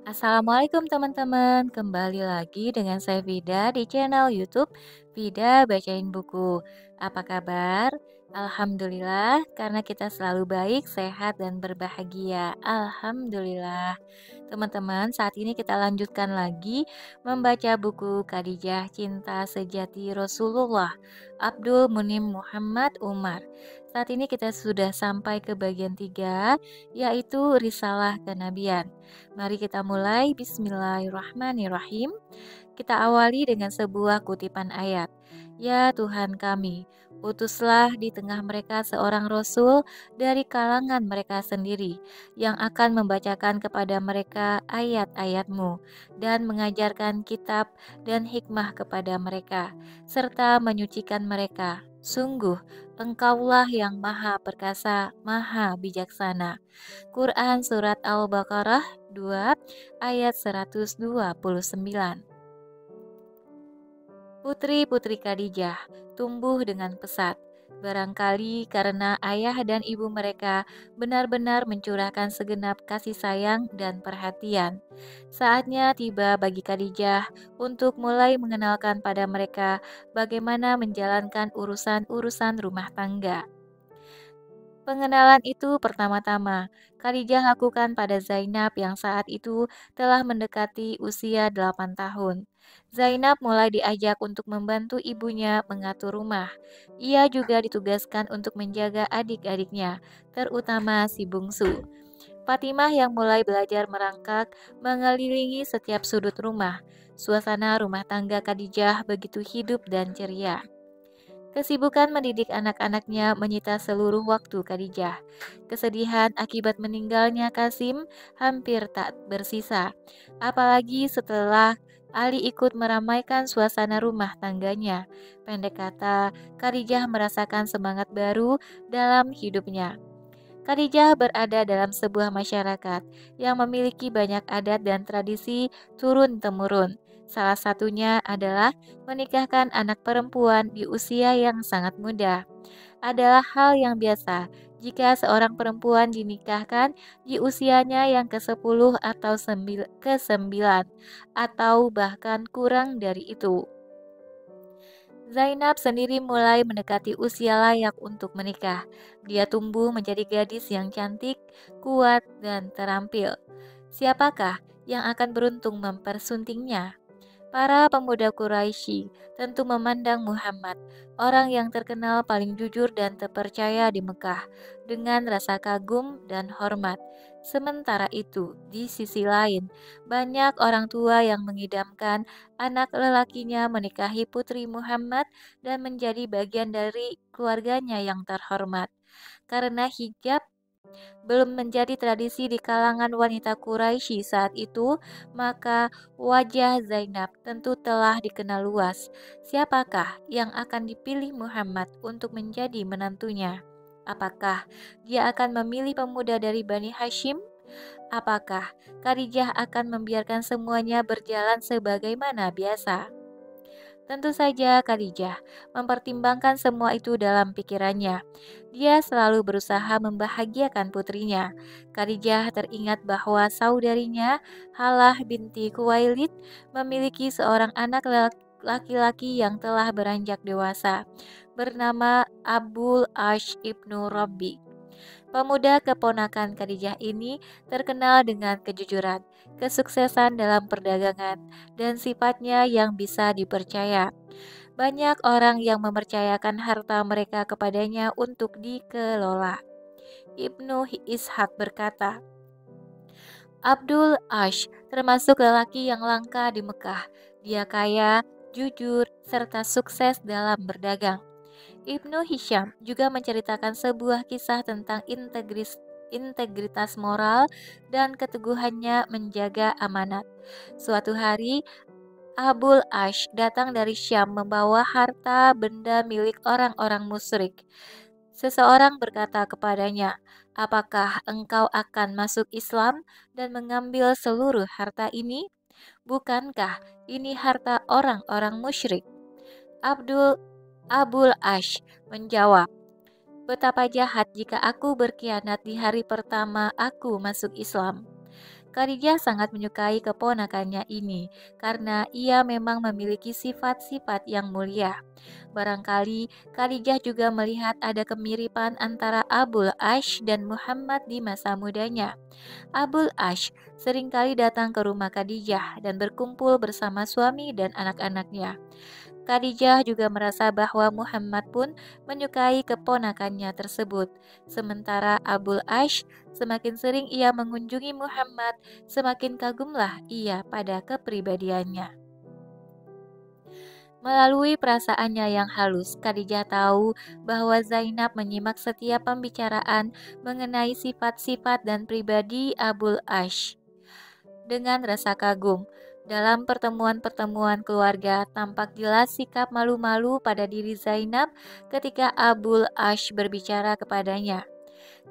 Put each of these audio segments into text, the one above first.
Assalamualaikum teman-teman, kembali lagi dengan saya Vida di channel YouTube Vida Bacain Buku. Apa kabar? Alhamdulillah, karena kita selalu baik, sehat, dan berbahagia. Alhamdulillah. Teman-teman, saat ini kita lanjutkan lagi membaca buku Khadijah Cinta Sejati Rasulullah Abdul Munim Muhammad Umar. Saat ini kita sudah sampai ke bagian 3, yaitu Risalah Kenabian. Mari kita mulai. Bismillahirrahmanirrahim. Kita awali dengan sebuah kutipan ayat. Ya Tuhan kami, utuslah di tengah mereka seorang rasul dari kalangan mereka sendiri yang akan membacakan kepada mereka ayat-ayat-Mu dan mengajarkan kitab dan hikmah kepada mereka serta menyucikan mereka. Sungguh, Engkaulah yang maha perkasa, maha bijaksana. Quran Surat Al-Baqarah 2 ayat 129. Putri-putri Khadijah tumbuh dengan pesat, barangkali karena ayah dan ibu mereka benar-benar mencurahkan segenap kasih sayang dan perhatian. Saatnya tiba bagi Khadijah untuk mulai mengenalkan pada mereka bagaimana menjalankan urusan-urusan rumah tangga. Pengenalan itu pertama-tama Khadijah lakukan pada Zainab yang saat itu telah mendekati usia 8 tahun. Zainab mulai diajak untuk membantu ibunya mengatur rumah. Ia juga ditugaskan untuk menjaga adik-adiknya, terutama si bungsu. Fatimah yang mulai belajar merangkak mengelilingi setiap sudut rumah. Suasana rumah tangga Khadijah begitu hidup dan ceria. Kesibukan mendidik anak-anaknya menyita seluruh waktu Khadijah. Kesedihan akibat meninggalnya Kasim hampir tak bersisa, apalagi setelah Ali ikut meramaikan suasana rumah tangganya. Pendek kata, Khadijah merasakan semangat baru dalam hidupnya. Khadijah berada dalam sebuah masyarakat yang memiliki banyak adat dan tradisi turun-temurun. Salah satunya adalah menikahkan anak perempuan di usia yang sangat muda. Adalah hal yang biasa jika seorang perempuan dinikahkan di usianya yang ke-10 atau ke-9 atau bahkan kurang dari itu. Zainab sendiri mulai mendekati usia layak untuk menikah. Dia tumbuh menjadi gadis yang cantik, kuat, dan terampil. Siapakah yang akan beruntung mempersuntingnya? Para pemuda Quraisy tentu memandang Muhammad, orang yang terkenal paling jujur dan terpercaya di Mekah, dengan rasa kagum dan hormat. Sementara itu, di sisi lain, banyak orang tua yang mengidamkan anak lelakinya menikahi putri Muhammad dan menjadi bagian dari keluarganya yang terhormat. Karena hijab belum menjadi tradisi di kalangan wanita Quraisy saat itu, maka wajah Zainab tentu telah dikenal luas. Siapakah yang akan dipilih Muhammad untuk menjadi menantunya? Apakah dia akan memilih pemuda dari Bani Hashim? Apakah Khadijah akan membiarkan semuanya berjalan sebagaimana biasa? Tentu saja Khadijah mempertimbangkan semua itu dalam pikirannya. Dia selalu berusaha membahagiakan putrinya. Khadijah teringat bahwa saudarinya, Halah binti Khuwailid, memiliki seorang anak laki-laki yang telah beranjak dewasa, bernama Abul Ash ibnu Rabbi. Pemuda keponakan Khadijah ini terkenal dengan kejujuran, kesuksesan dalam perdagangan, dan sifatnya yang bisa dipercaya. Banyak orang yang mempercayakan harta mereka kepadanya untuk dikelola. Ibnu Ishaq berkata, Abdul Ash termasuk lelaki yang langka di Mekah. Dia kaya, jujur, serta sukses dalam berdagang. Ibnu Hisham juga menceritakan sebuah kisah tentang integritas moral dan keteguhannya menjaga amanat. Suatu hari, Abul Ash datang dari Syam membawa harta benda milik orang-orang musyrik. Seseorang berkata kepadanya, "Apakah engkau akan masuk Islam dan mengambil seluruh harta ini? Bukankah ini harta orang-orang musyrik?" Abdul Abul Ash menjawab, "Betapa jahat jika aku berkhianat di hari pertama aku masuk Islam." Khadijah sangat menyukai keponakannya ini karena ia memang memiliki sifat-sifat yang mulia. Barangkali Khadijah juga melihat ada kemiripan antara Abul Ash dan Muhammad di masa mudanya. Abul Ash seringkali datang ke rumah Khadijah dan berkumpul bersama suami dan anak-anaknya. Khadijah juga merasa bahwa Muhammad pun menyukai keponakannya tersebut. Sementara Abul Ash semakin sering ia mengunjungi Muhammad, semakin kagumlah ia pada kepribadiannya. Melalui perasaannya yang halus, Khadijah tahu bahwa Zainab menyimak setiap pembicaraan mengenai sifat-sifat dan pribadi Abul Ash dengan rasa kagum. Dalam pertemuan-pertemuan keluarga, tampak jelas sikap malu-malu pada diri Zainab ketika Abul Ash berbicara kepadanya.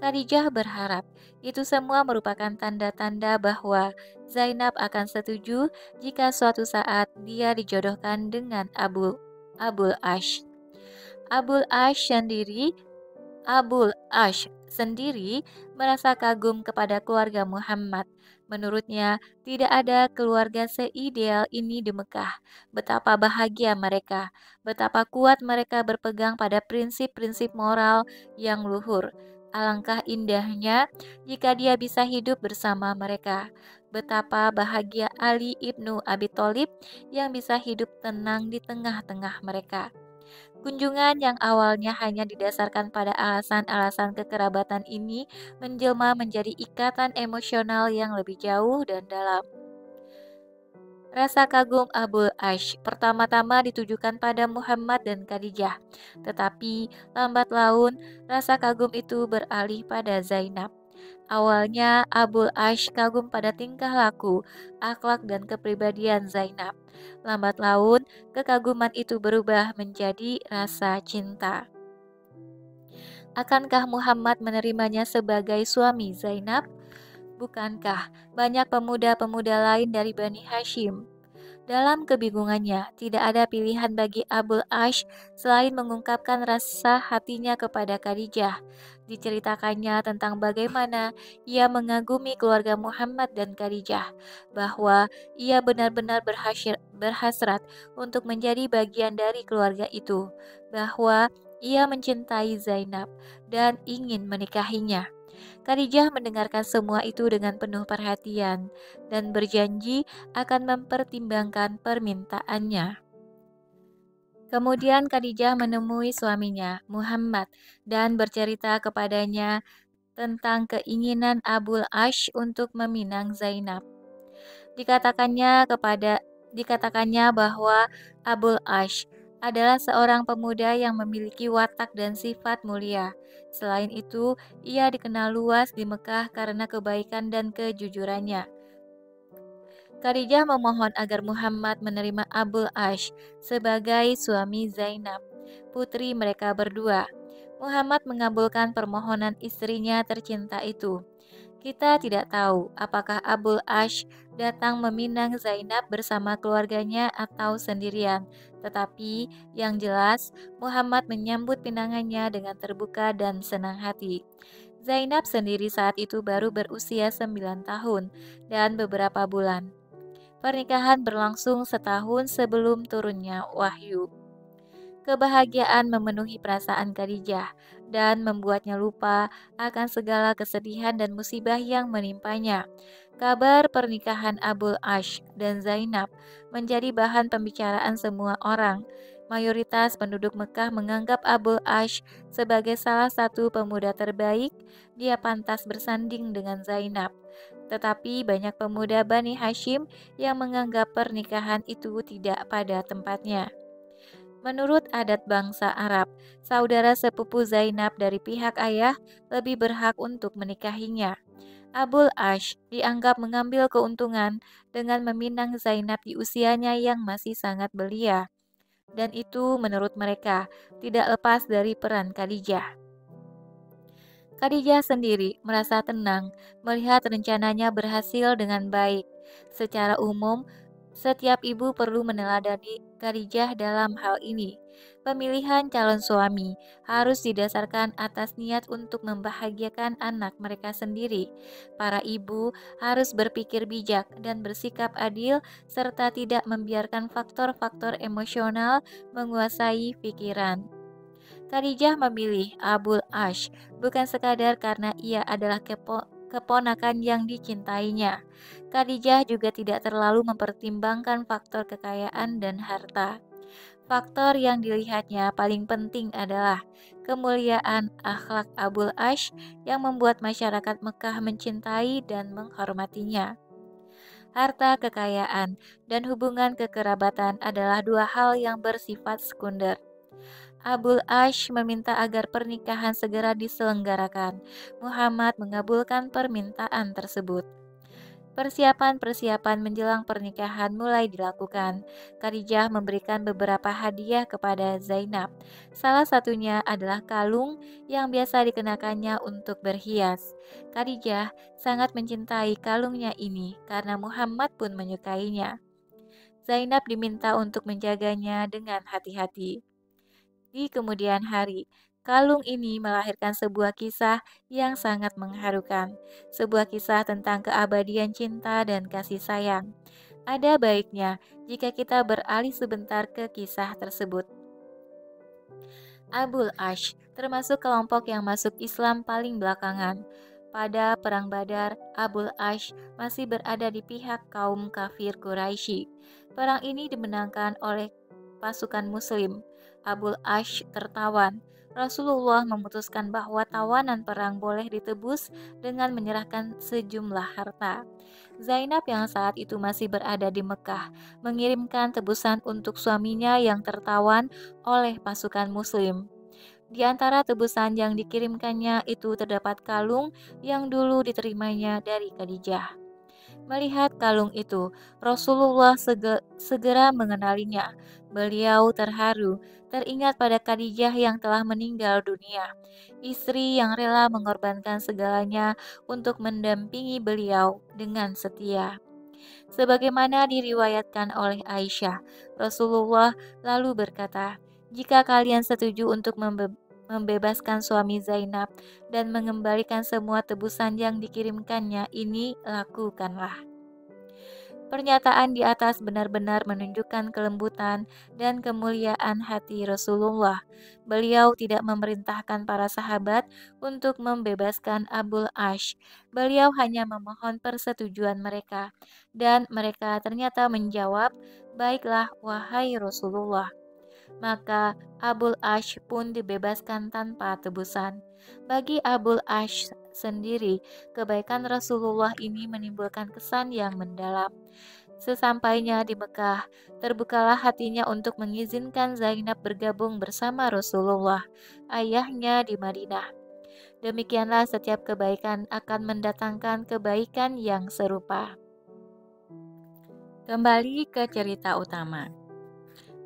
Khadijah berharap itu semua merupakan tanda-tanda bahwa Zainab akan setuju jika suatu saat dia dijodohkan dengan Abul Ash. Abul Ash sendiri Abul Ash sendiri merasa kagum kepada keluarga Muhammad. Menurutnya, tidak ada keluarga seideal ini di Mekah. Betapa bahagia mereka, betapa kuat mereka berpegang pada prinsip-prinsip moral yang luhur. Alangkah indahnya jika dia bisa hidup bersama mereka. Betapa bahagia Ali ibnu Abi Thalib yang bisa hidup tenang di tengah-tengah mereka. Kunjungan yang awalnya hanya didasarkan pada alasan-alasan kekerabatan ini menjelma menjadi ikatan emosional yang lebih jauh dan dalam. Rasa kagum Abul Ash pertama-tama ditujukan pada Muhammad dan Khadijah, tetapi lambat laun rasa kagum itu beralih pada Zainab. Awalnya Abul Ash kagum pada tingkah laku, akhlak dan kepribadian Zainab. Lambat laun, kekaguman itu berubah menjadi rasa cinta. Akankah Muhammad menerimanya sebagai suami Zainab? Bukankah banyak pemuda-pemuda lain dari Bani Hashim? Dalam kebingungannya, tidak ada pilihan bagi Abul Ash selain mengungkapkan rasa hatinya kepada Khadijah. Diceritakannya tentang bagaimana ia mengagumi keluarga Muhammad dan Khadijah, bahwa ia benar-benar berhasrat untuk menjadi bagian dari keluarga itu, bahwa ia mencintai Zainab dan ingin menikahinya. Khadijah mendengarkan semua itu dengan penuh perhatian dan berjanji akan mempertimbangkan permintaannya. Kemudian Khadijah menemui suaminya, Muhammad, dan bercerita kepadanya tentang keinginan Abul Ash untuk meminang Zainab. Dikatakannya bahwa Abul Ash adalah seorang pemuda yang memiliki watak dan sifat mulia. Selain itu, ia dikenal luas di Mekah karena kebaikan dan kejujurannya. Khadijah memohon agar Muhammad menerima Abul Ash sebagai suami Zainab, putri mereka berdua. Muhammad mengabulkan permohonan istrinya tercinta itu. Kita tidak tahu apakah Abul Ash datang meminang Zainab bersama keluarganya atau sendirian. Tetapi yang jelas Muhammad menyambut pinangannya dengan terbuka dan senang hati. Zainab sendiri saat itu baru berusia 9 tahun dan beberapa bulan. Pernikahan berlangsung setahun sebelum turunnya wahyu. Kebahagiaan memenuhi perasaan Khadijah dan membuatnya lupa akan segala kesedihan dan musibah yang menimpanya. Kabar pernikahan Abul Ash dan Zainab menjadi bahan pembicaraan semua orang. Mayoritas penduduk Mekah menganggap Abul Ash sebagai salah satu pemuda terbaik. Dia pantas bersanding dengan Zainab. Tetapi banyak pemuda Bani Hashim yang menganggap pernikahan itu tidak pada tempatnya. Menurut adat bangsa Arab, saudara sepupu Zainab dari pihak ayah lebih berhak untuk menikahinya. Abul Ash dianggap mengambil keuntungan dengan meminang Zainab di usianya yang masih sangat belia. Dan itu menurut mereka tidak lepas dari peran Khadijah. Khadijah sendiri merasa tenang melihat rencananya berhasil dengan baik. Secara umum, setiap ibu perlu meneladani Khadijah dalam hal ini. Pemilihan calon suami harus didasarkan atas niat untuk membahagiakan anak mereka sendiri. Para ibu harus berpikir bijak dan bersikap adil, serta tidak membiarkan faktor-faktor emosional menguasai pikiran. Khadijah memilih Abul Ash bukan sekadar karena ia adalah keponakan yang dicintainya. Khadijah juga tidak terlalu mempertimbangkan faktor kekayaan dan harta. Faktor yang dilihatnya paling penting adalah kemuliaan akhlak Abul Ash yang membuat masyarakat Mekah mencintai dan menghormatinya. Harta kekayaan dan hubungan kekerabatan adalah dua hal yang bersifat sekunder. Abul Ash meminta agar pernikahan segera diselenggarakan. Muhammad mengabulkan permintaan tersebut. Persiapan-persiapan menjelang pernikahan mulai dilakukan. Khadijah memberikan beberapa hadiah kepada Zainab. Salah satunya adalah kalung yang biasa dikenakannya untuk berhias. Khadijah sangat mencintai kalungnya ini karena Muhammad pun menyukainya. Zainab diminta untuk menjaganya dengan hati-hati. Di kemudian hari, kalung ini melahirkan sebuah kisah yang sangat mengharukan, sebuah kisah tentang keabadian cinta dan kasih sayang. Ada baiknya jika kita beralih sebentar ke kisah tersebut. Abul Ash termasuk kelompok yang masuk Islam paling belakangan. Pada Perang Badar, Abul Ash masih berada di pihak kaum kafir Quraisy. Perang ini dimenangkan oleh pasukan Muslim. Abul Ash tertawan. Rasulullah memutuskan bahwa tawanan perang boleh ditebus dengan menyerahkan sejumlah harta. Zainab yang saat itu masih berada di Mekah mengirimkan tebusan untuk suaminya yang tertawan oleh pasukan Muslim. Di antara tebusan yang dikirimkannya itu terdapat kalung yang dulu diterimanya dari Khadijah. Melihat kalung itu, Rasulullah segera mengenalinya. Beliau terharu, teringat pada Khadijah yang telah meninggal dunia, istri yang rela mengorbankan segalanya untuk mendampingi beliau dengan setia. Sebagaimana diriwayatkan oleh Aisyah, Rasulullah lalu berkata, "Jika kalian setuju untuk membebaskan suami Zainab dan mengembalikan semua tebusan yang dikirimkannya, ini lakukanlah." Pernyataan di atas benar-benar menunjukkan kelembutan dan kemuliaan hati Rasulullah. Beliau tidak memerintahkan para sahabat untuk membebaskan Abul Ash. Beliau hanya memohon persetujuan mereka, dan mereka ternyata menjawab, "Baiklah, wahai Rasulullah." Maka Abul Ash pun dibebaskan tanpa tebusan. Bagi Abul Ash sendiri, kebaikan Rasulullah ini menimbulkan kesan yang mendalam. Sesampainya di Mekah, terbukalah hatinya untuk mengizinkan Zainab bergabung bersama Rasulullah, ayahnya di Madinah. Demikianlah setiap kebaikan akan mendatangkan kebaikan yang serupa. Kembali ke cerita utama.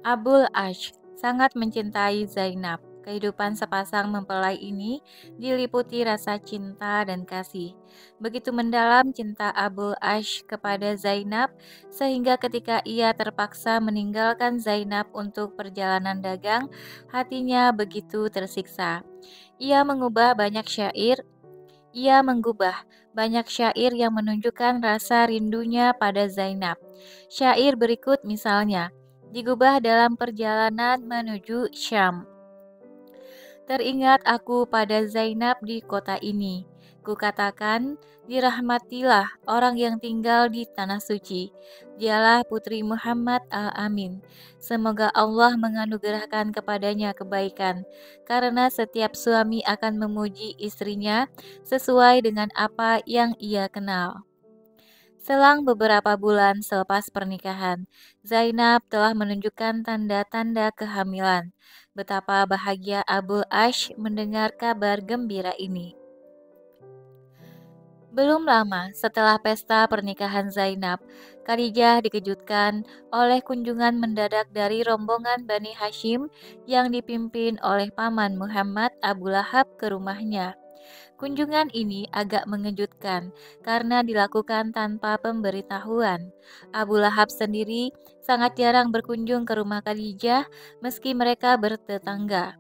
Abul Ash sangat mencintai Zainab. Kehidupan sepasang mempelai ini diliputi rasa cinta dan kasih. Begitu mendalam cinta Abul Ash kepada Zainab, sehingga ketika ia terpaksa meninggalkan Zainab untuk perjalanan dagang, hatinya begitu tersiksa. Ia menggubah banyak syair yang menunjukkan rasa rindunya pada Zainab. Syair berikut misalnya, digubah dalam perjalanan menuju Syam. Teringat aku pada Zainab di kota ini. Kukatakan, dirahmatilah orang yang tinggal di tanah suci. Dialah putri Muhammad Al-Amin. Semoga Allah menganugerahkan kepadanya kebaikan, karena setiap suami akan memuji istrinya sesuai dengan apa yang ia kenal. Selang beberapa bulan selepas pernikahan, Zainab telah menunjukkan tanda-tanda kehamilan. Betapa bahagia Abul Ash mendengar kabar gembira ini. Belum lama setelah pesta pernikahan Zainab, Khadijah dikejutkan oleh kunjungan mendadak dari rombongan Bani Hashim yang dipimpin oleh paman Muhammad Abu Lahab ke rumahnya. Kunjungan ini agak mengejutkan karena dilakukan tanpa pemberitahuan. Abu Lahab sendiri sangat jarang berkunjung ke rumah Khadijah meski mereka bertetangga.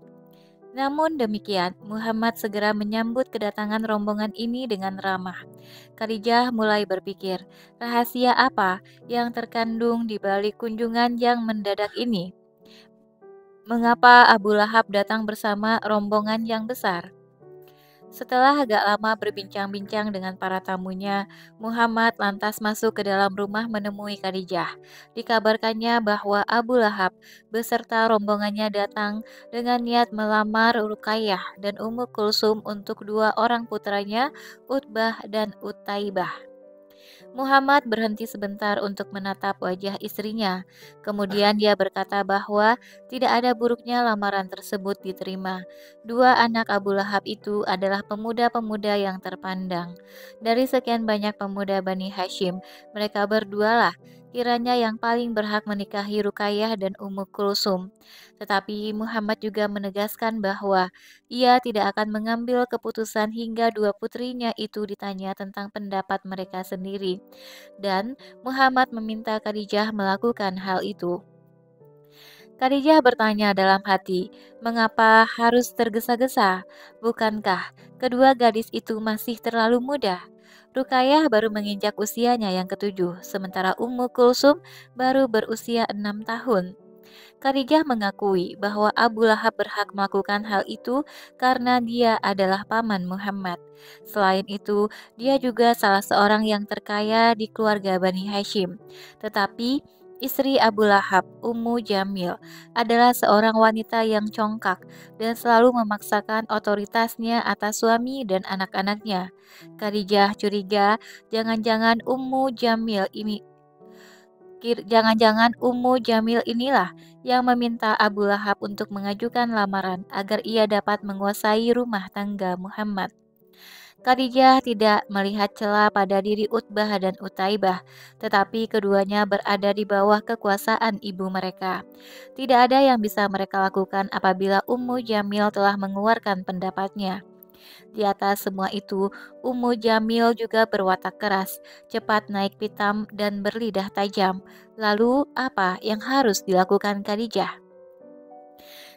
Namun demikian, Muhammad segera menyambut kedatangan rombongan ini dengan ramah. Khadijah mulai berpikir, rahasia apa yang terkandung di balik kunjungan yang mendadak ini? Mengapa Abu Lahab datang bersama rombongan yang besar? Setelah agak lama berbincang-bincang dengan para tamunya, Muhammad lantas masuk ke dalam rumah menemui Khadijah. Dikabarkannya bahwa Abu Lahab beserta rombongannya datang dengan niat melamar Ruqayyah dan Ummu Kulsum untuk dua orang putranya, Utbah dan Utaibah. Muhammad berhenti sebentar untuk menatap wajah istrinya. Kemudian dia berkata bahwa tidak ada buruknya lamaran tersebut diterima. Dua anak Abu Lahab itu adalah pemuda-pemuda yang terpandang. Dari sekian banyak pemuda Bani Hashim, mereka berdualah kiranya yang paling berhak menikahi Ruqayyah dan Ummu Kulsum. Tetapi Muhammad juga menegaskan bahwa ia tidak akan mengambil keputusan hingga dua putrinya itu ditanya tentang pendapat mereka sendiri, dan Muhammad meminta Khadijah melakukan hal itu. Khadijah bertanya dalam hati, mengapa harus tergesa-gesa? Bukankah kedua gadis itu masih terlalu muda? Ruqayyah baru menginjak usianya yang ketujuh, sementara Ummu Kulsum baru berusia 6 tahun. Khadijah mengakui bahwa Abu Lahab berhak melakukan hal itu karena dia adalah paman Muhammad. Selain itu, dia juga salah seorang yang terkaya di keluarga Bani Hashim. Tetapi, istri Abu Lahab, Ummu Jamil, adalah seorang wanita yang congkak dan selalu memaksakan otoritasnya atas suami dan anak-anaknya. Khadijah curiga jangan-jangan Jangan-jangan Ummu Jamil inilah yang meminta Abu Lahab untuk mengajukan lamaran agar ia dapat menguasai rumah tangga Muhammad. Khadijah tidak melihat celah pada diri Utbah dan Utaibah, tetapi keduanya berada di bawah kekuasaan ibu mereka. Tidak ada yang bisa mereka lakukan apabila Ummu Jamil telah mengeluarkan pendapatnya. Di atas semua itu, Ummu Jamil juga berwatak keras, cepat naik pitam dan berlidah tajam. Lalu, apa yang harus dilakukan Khadijah?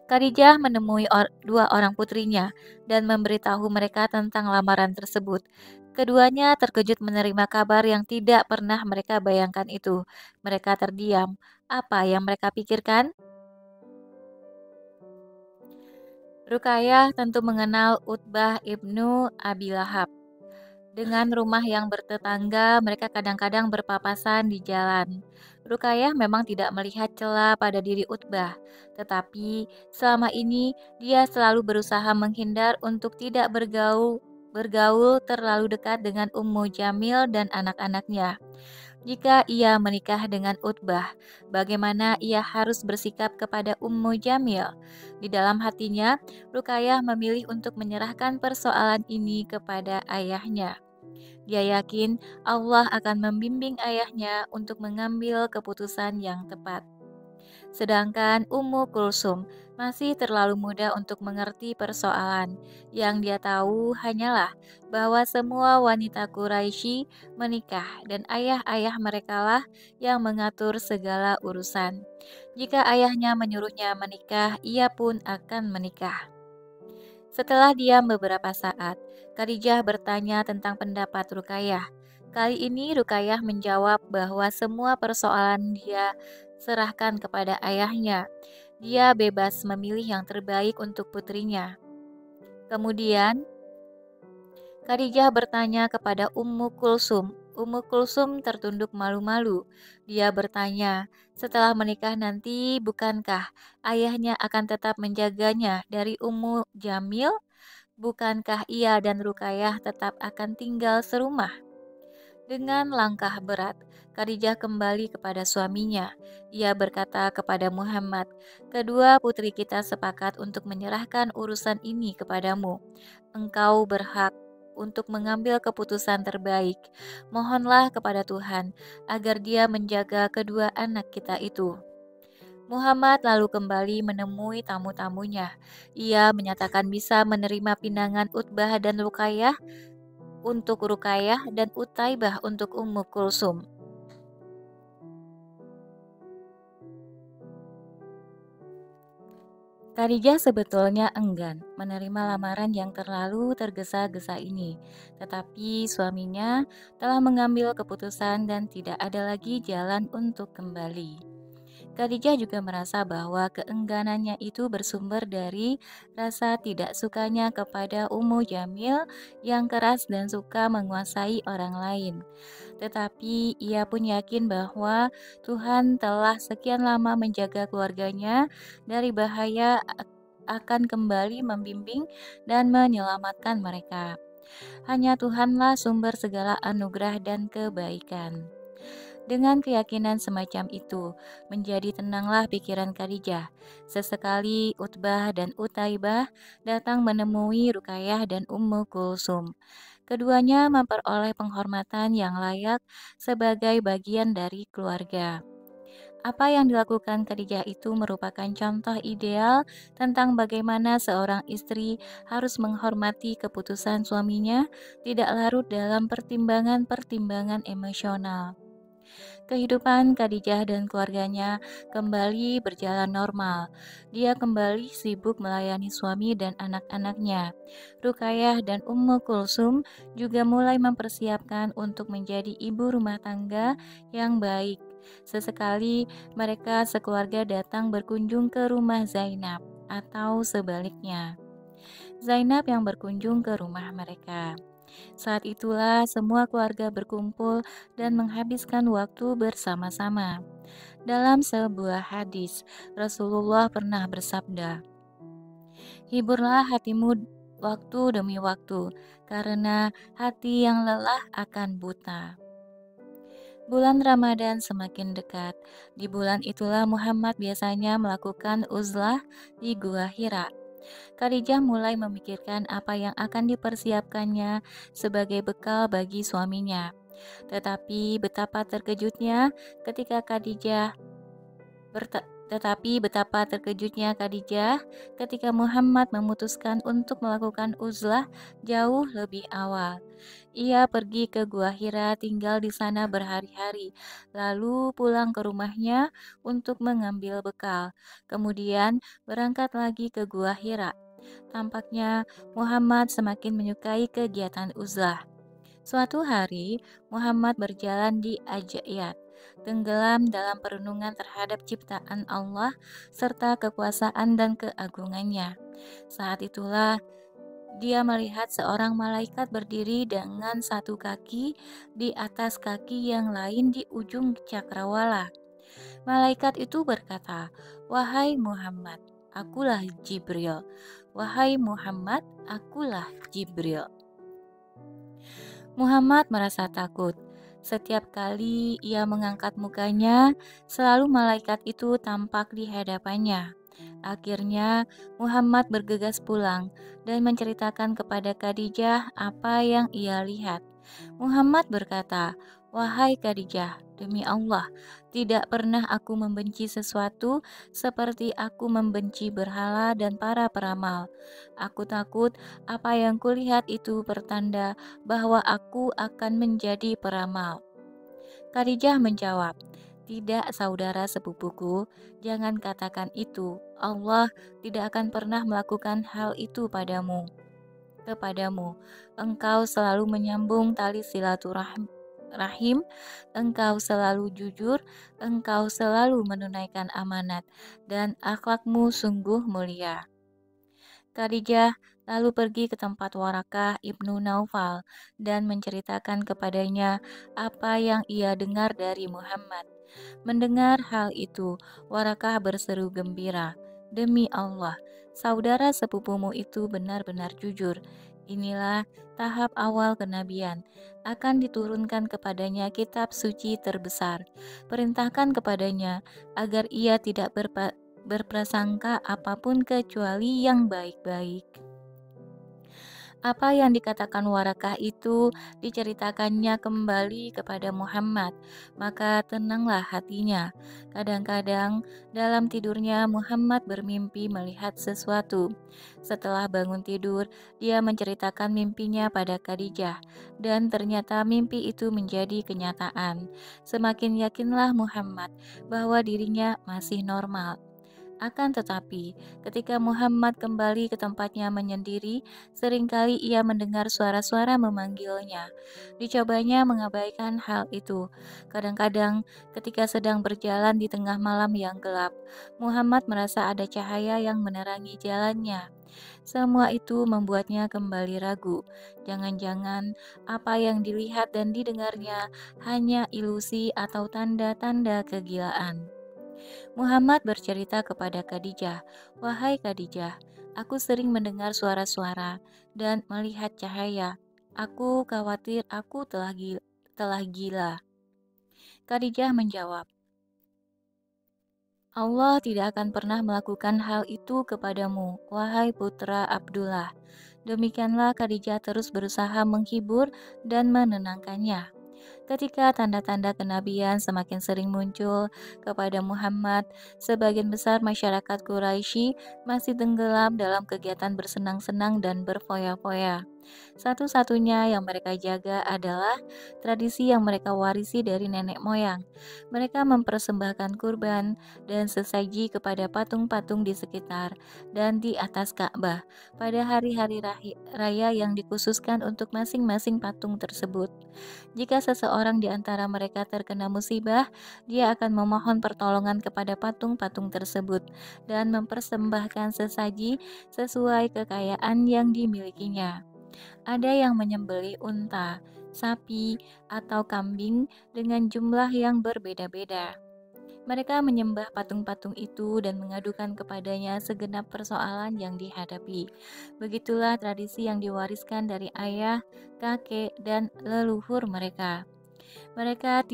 Khadijah menemui dua orang putrinya dan memberitahu mereka tentang lamaran tersebut. Keduanya terkejut menerima kabar yang tidak pernah mereka bayangkan itu. Mereka terdiam. Apa yang mereka pikirkan? Ruqayyah tentu mengenal Utbah ibnu Abi Lahab. Dengan rumah yang bertetangga, mereka kadang-kadang berpapasan di jalan. Ruqayyah memang tidak melihat celah pada diri Utbah, tetapi selama ini dia selalu berusaha menghindar untuk tidak bergaul terlalu dekat dengan Ummu Jamil dan anak-anaknya. Jika ia menikah dengan Utbah, bagaimana ia harus bersikap kepada Ummu Jamil? Di dalam hatinya, Ruqayyah memilih untuk menyerahkan persoalan ini kepada ayahnya. Dia yakin Allah akan membimbing ayahnya untuk mengambil keputusan yang tepat. Sedangkan Ummu Kulsum masih terlalu muda untuk mengerti persoalan. Yang dia tahu hanyalah bahwa semua wanita Quraisy menikah dan ayah-ayah merekalah yang mengatur segala urusan. Jika ayahnya menyuruhnya menikah, ia pun akan menikah. Setelah diam beberapa saat, Khadijah bertanya tentang pendapat Ruqayyah. Kali ini Ruqayyah menjawab bahwa semua persoalan dia serahkan kepada ayahnya. Dia bebas memilih yang terbaik untuk putrinya. Kemudian, Khadijah bertanya kepada Ummu Kulsum. Ummu Kulsum tertunduk malu-malu. Dia bertanya, setelah menikah nanti bukankah ayahnya akan tetap menjaganya dari Ummu Jamil? Bukankah ia dan Ruqayyah tetap akan tinggal serumah? Dengan langkah berat, Khadijah kembali kepada suaminya. Ia berkata kepada Muhammad, "Kedua putri kita sepakat untuk menyerahkan urusan ini kepadamu. Engkau berhak untuk mengambil keputusan terbaik. Mohonlah kepada Tuhan agar Dia menjaga kedua anak kita itu." Muhammad lalu kembali menemui tamu-tamunya. Ia menyatakan bisa menerima pinangan Utbah dan Rukayah untuk Rukayah dan Utaibah untuk Ummu Kulsum. Khadijah sebetulnya enggan menerima lamaran yang terlalu tergesa-gesa ini, tetapi suaminya telah mengambil keputusan dan tidak ada lagi jalan untuk kembali. Khadijah juga merasa bahwa keengganannya itu bersumber dari rasa tidak sukanya kepada Ummu Jamil yang keras dan suka menguasai orang lain. Tetapi ia pun yakin bahwa Tuhan telah sekian lama menjaga keluarganya dari bahaya akan kembali membimbing dan menyelamatkan mereka. Hanya Tuhanlah sumber segala anugerah dan kebaikan. Dengan keyakinan semacam itu, menjadi tenanglah pikiran Khadijah. Sesekali Utbah dan Utaibah datang menemui Rukayah dan Ummu Kulsum. Keduanya memperoleh penghormatan yang layak sebagai bagian dari keluarga. Apa yang dilakukan Khadijah itu merupakan contoh ideal tentang bagaimana seorang istri harus menghormati keputusan suaminya, tidak larut dalam pertimbangan-pertimbangan emosional. Kehidupan Khadijah dan keluarganya kembali berjalan normal. Dia kembali sibuk melayani suami dan anak-anaknya. Rukayah dan Ummu Kulsum juga mulai mempersiapkan untuk menjadi ibu rumah tangga yang baik. Sesekali mereka sekeluarga datang berkunjung ke rumah Zainab atau sebaliknya. Zainab yang berkunjung ke rumah mereka. Saat itulah semua keluarga berkumpul dan menghabiskan waktu bersama-sama. Dalam sebuah hadis, Rasulullah pernah bersabda, "Hiburlah hatimu waktu demi waktu, karena hati yang lelah akan buta." Bulan Ramadan semakin dekat. Di bulan itulah Muhammad biasanya melakukan uzlah di Gua Hira. Khadijah mulai memikirkan apa yang akan dipersiapkannya sebagai bekal bagi suaminya. Tetapi betapa terkejutnya ketika Khadijah ketika Muhammad memutuskan untuk melakukan uzlah jauh lebih awal. Ia pergi ke Gua Hira, tinggal di sana berhari-hari, lalu pulang ke rumahnya untuk mengambil bekal. Kemudian berangkat lagi ke Gua Hira. Tampaknya Muhammad semakin menyukai kegiatan uzlah. Suatu hari, Muhammad berjalan di Ajaiyat, tenggelam dalam perenungan terhadap ciptaan Allah serta kekuasaan dan keagungannya. Saat itulah dia melihat seorang malaikat berdiri dengan satu kaki di atas kaki yang lain di ujung cakrawala. Malaikat itu berkata, "Wahai Muhammad, akulah Jibril. Wahai Muhammad, akulah Jibril." Muhammad merasa takut. Setiap kali ia mengangkat mukanya, selalu malaikat itu tampak di hadapannya. Akhirnya, Muhammad bergegas pulang dan menceritakan kepada Khadijah apa yang ia lihat. Muhammad berkata, "Wahai Khadijah, demi Allah, tidak pernah aku membenci sesuatu seperti aku membenci berhala dan para peramal. Aku takut apa yang kulihat itu pertanda bahwa aku akan menjadi peramal." Khadijah menjawab, "Tidak, saudara sepupuku, jangan katakan itu. Allah tidak akan pernah melakukan hal itu kepadamu. Engkau selalu menyambung tali silaturahim, engkau selalu jujur, engkau selalu menunaikan amanat, dan akhlakmu sungguh mulia." Khadijah lalu pergi ke tempat Warakah ibnu Naufal dan menceritakan kepadanya apa yang ia dengar dari Muhammad. Mendengar hal itu, Warakah berseru gembira, "Demi Allah, saudara sepupumu itu benar-benar jujur. Inilah tahap awal kenabian. Akan diturunkan kepadanya kitab suci terbesar. Perintahkan kepadanya agar ia tidak berprasangka apapun kecuali yang baik-baik." Apa yang dikatakan Warakah itu diceritakannya kembali kepada Muhammad, maka tenanglah hatinya. Kadang-kadang dalam tidurnya Muhammad bermimpi melihat sesuatu. Setelah bangun tidur, dia menceritakan mimpinya pada Khadijah, dan ternyata mimpi itu menjadi kenyataan. Semakin yakinlah Muhammad bahwa dirinya masih normal. Akan tetapi, ketika Muhammad kembali ke tempatnya menyendiri, seringkali ia mendengar suara-suara memanggilnya. Dicobanya mengabaikan hal itu. Kadang-kadang, ketika sedang berjalan di tengah malam yang gelap, Muhammad merasa ada cahaya yang menerangi jalannya. Semua itu membuatnya kembali ragu. Jangan-jangan apa yang dilihat dan didengarnya hanya ilusi atau tanda-tanda kegilaan. Muhammad bercerita kepada Khadijah, "Wahai Khadijah, aku sering mendengar suara-suara dan melihat cahaya. Aku khawatir aku telah gila." Khadijah menjawab, "Allah tidak akan pernah melakukan hal itu kepadamu, wahai putra Abdullah." Demikianlah Khadijah terus berusaha menghibur dan menenangkannya. Ketika tanda-tanda kenabian semakin sering muncul kepada Muhammad, sebagian besar masyarakat Quraisy masih tenggelam dalam kegiatan bersenang-senang dan berfoya-foya. Satu-satunya yang mereka jaga adalah tradisi yang mereka warisi dari nenek moyang. Mereka mempersembahkan kurban dan sesaji kepada patung-patung di sekitar dan di atas Ka'bah pada hari-hari raya yang dikhususkan untuk masing-masing patung tersebut. Jika seseorang di antara mereka terkena musibah, dia akan memohon pertolongan kepada patung-patung tersebut dan mempersembahkan sesaji sesuai kekayaan yang dimilikinya. Ada yang menyembelih unta, sapi, atau kambing dengan jumlah yang berbeda-beda. Mereka menyembah patung-patung itu dan mengadukan kepadanya segenap persoalan yang dihadapi. Begitulah tradisi yang diwariskan dari ayah, kakek, dan leluhur mereka. Mereka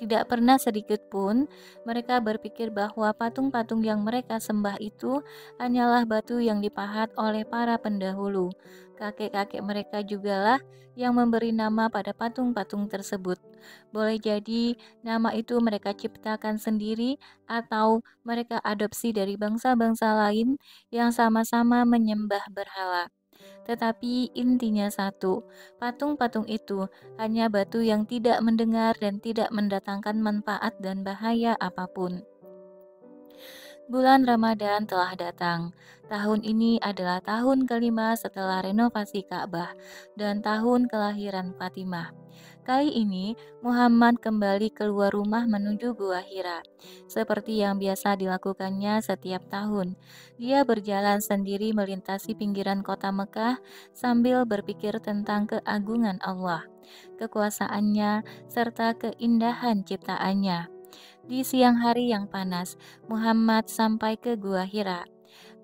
tidak pernah sedikit pun mereka berpikir bahwa patung-patung yang mereka sembah itu hanyalah batu yang dipahat oleh para pendahulu. Kakek-kakek mereka jugalah yang memberi nama pada patung-patung tersebut. Boleh jadi nama itu mereka ciptakan sendiri atau mereka adopsi dari bangsa-bangsa lain yang sama-sama menyembah berhala. Tetapi intinya satu, patung-patung itu hanya batu yang tidak mendengar dan tidak mendatangkan manfaat dan bahaya apapun. Bulan Ramadan telah datang. Tahun ini adalah tahun kelima setelah renovasi Ka'bah dan tahun kelahiran Fatimah. Kali ini, Muhammad kembali keluar rumah menuju Gua Hira, seperti yang biasa dilakukannya setiap tahun. Dia berjalan sendiri melintasi pinggiran kota Mekah sambil berpikir tentang keagungan Allah, kekuasaannya, serta keindahan ciptaannya. Di siang hari yang panas, Muhammad sampai ke Gua Hira.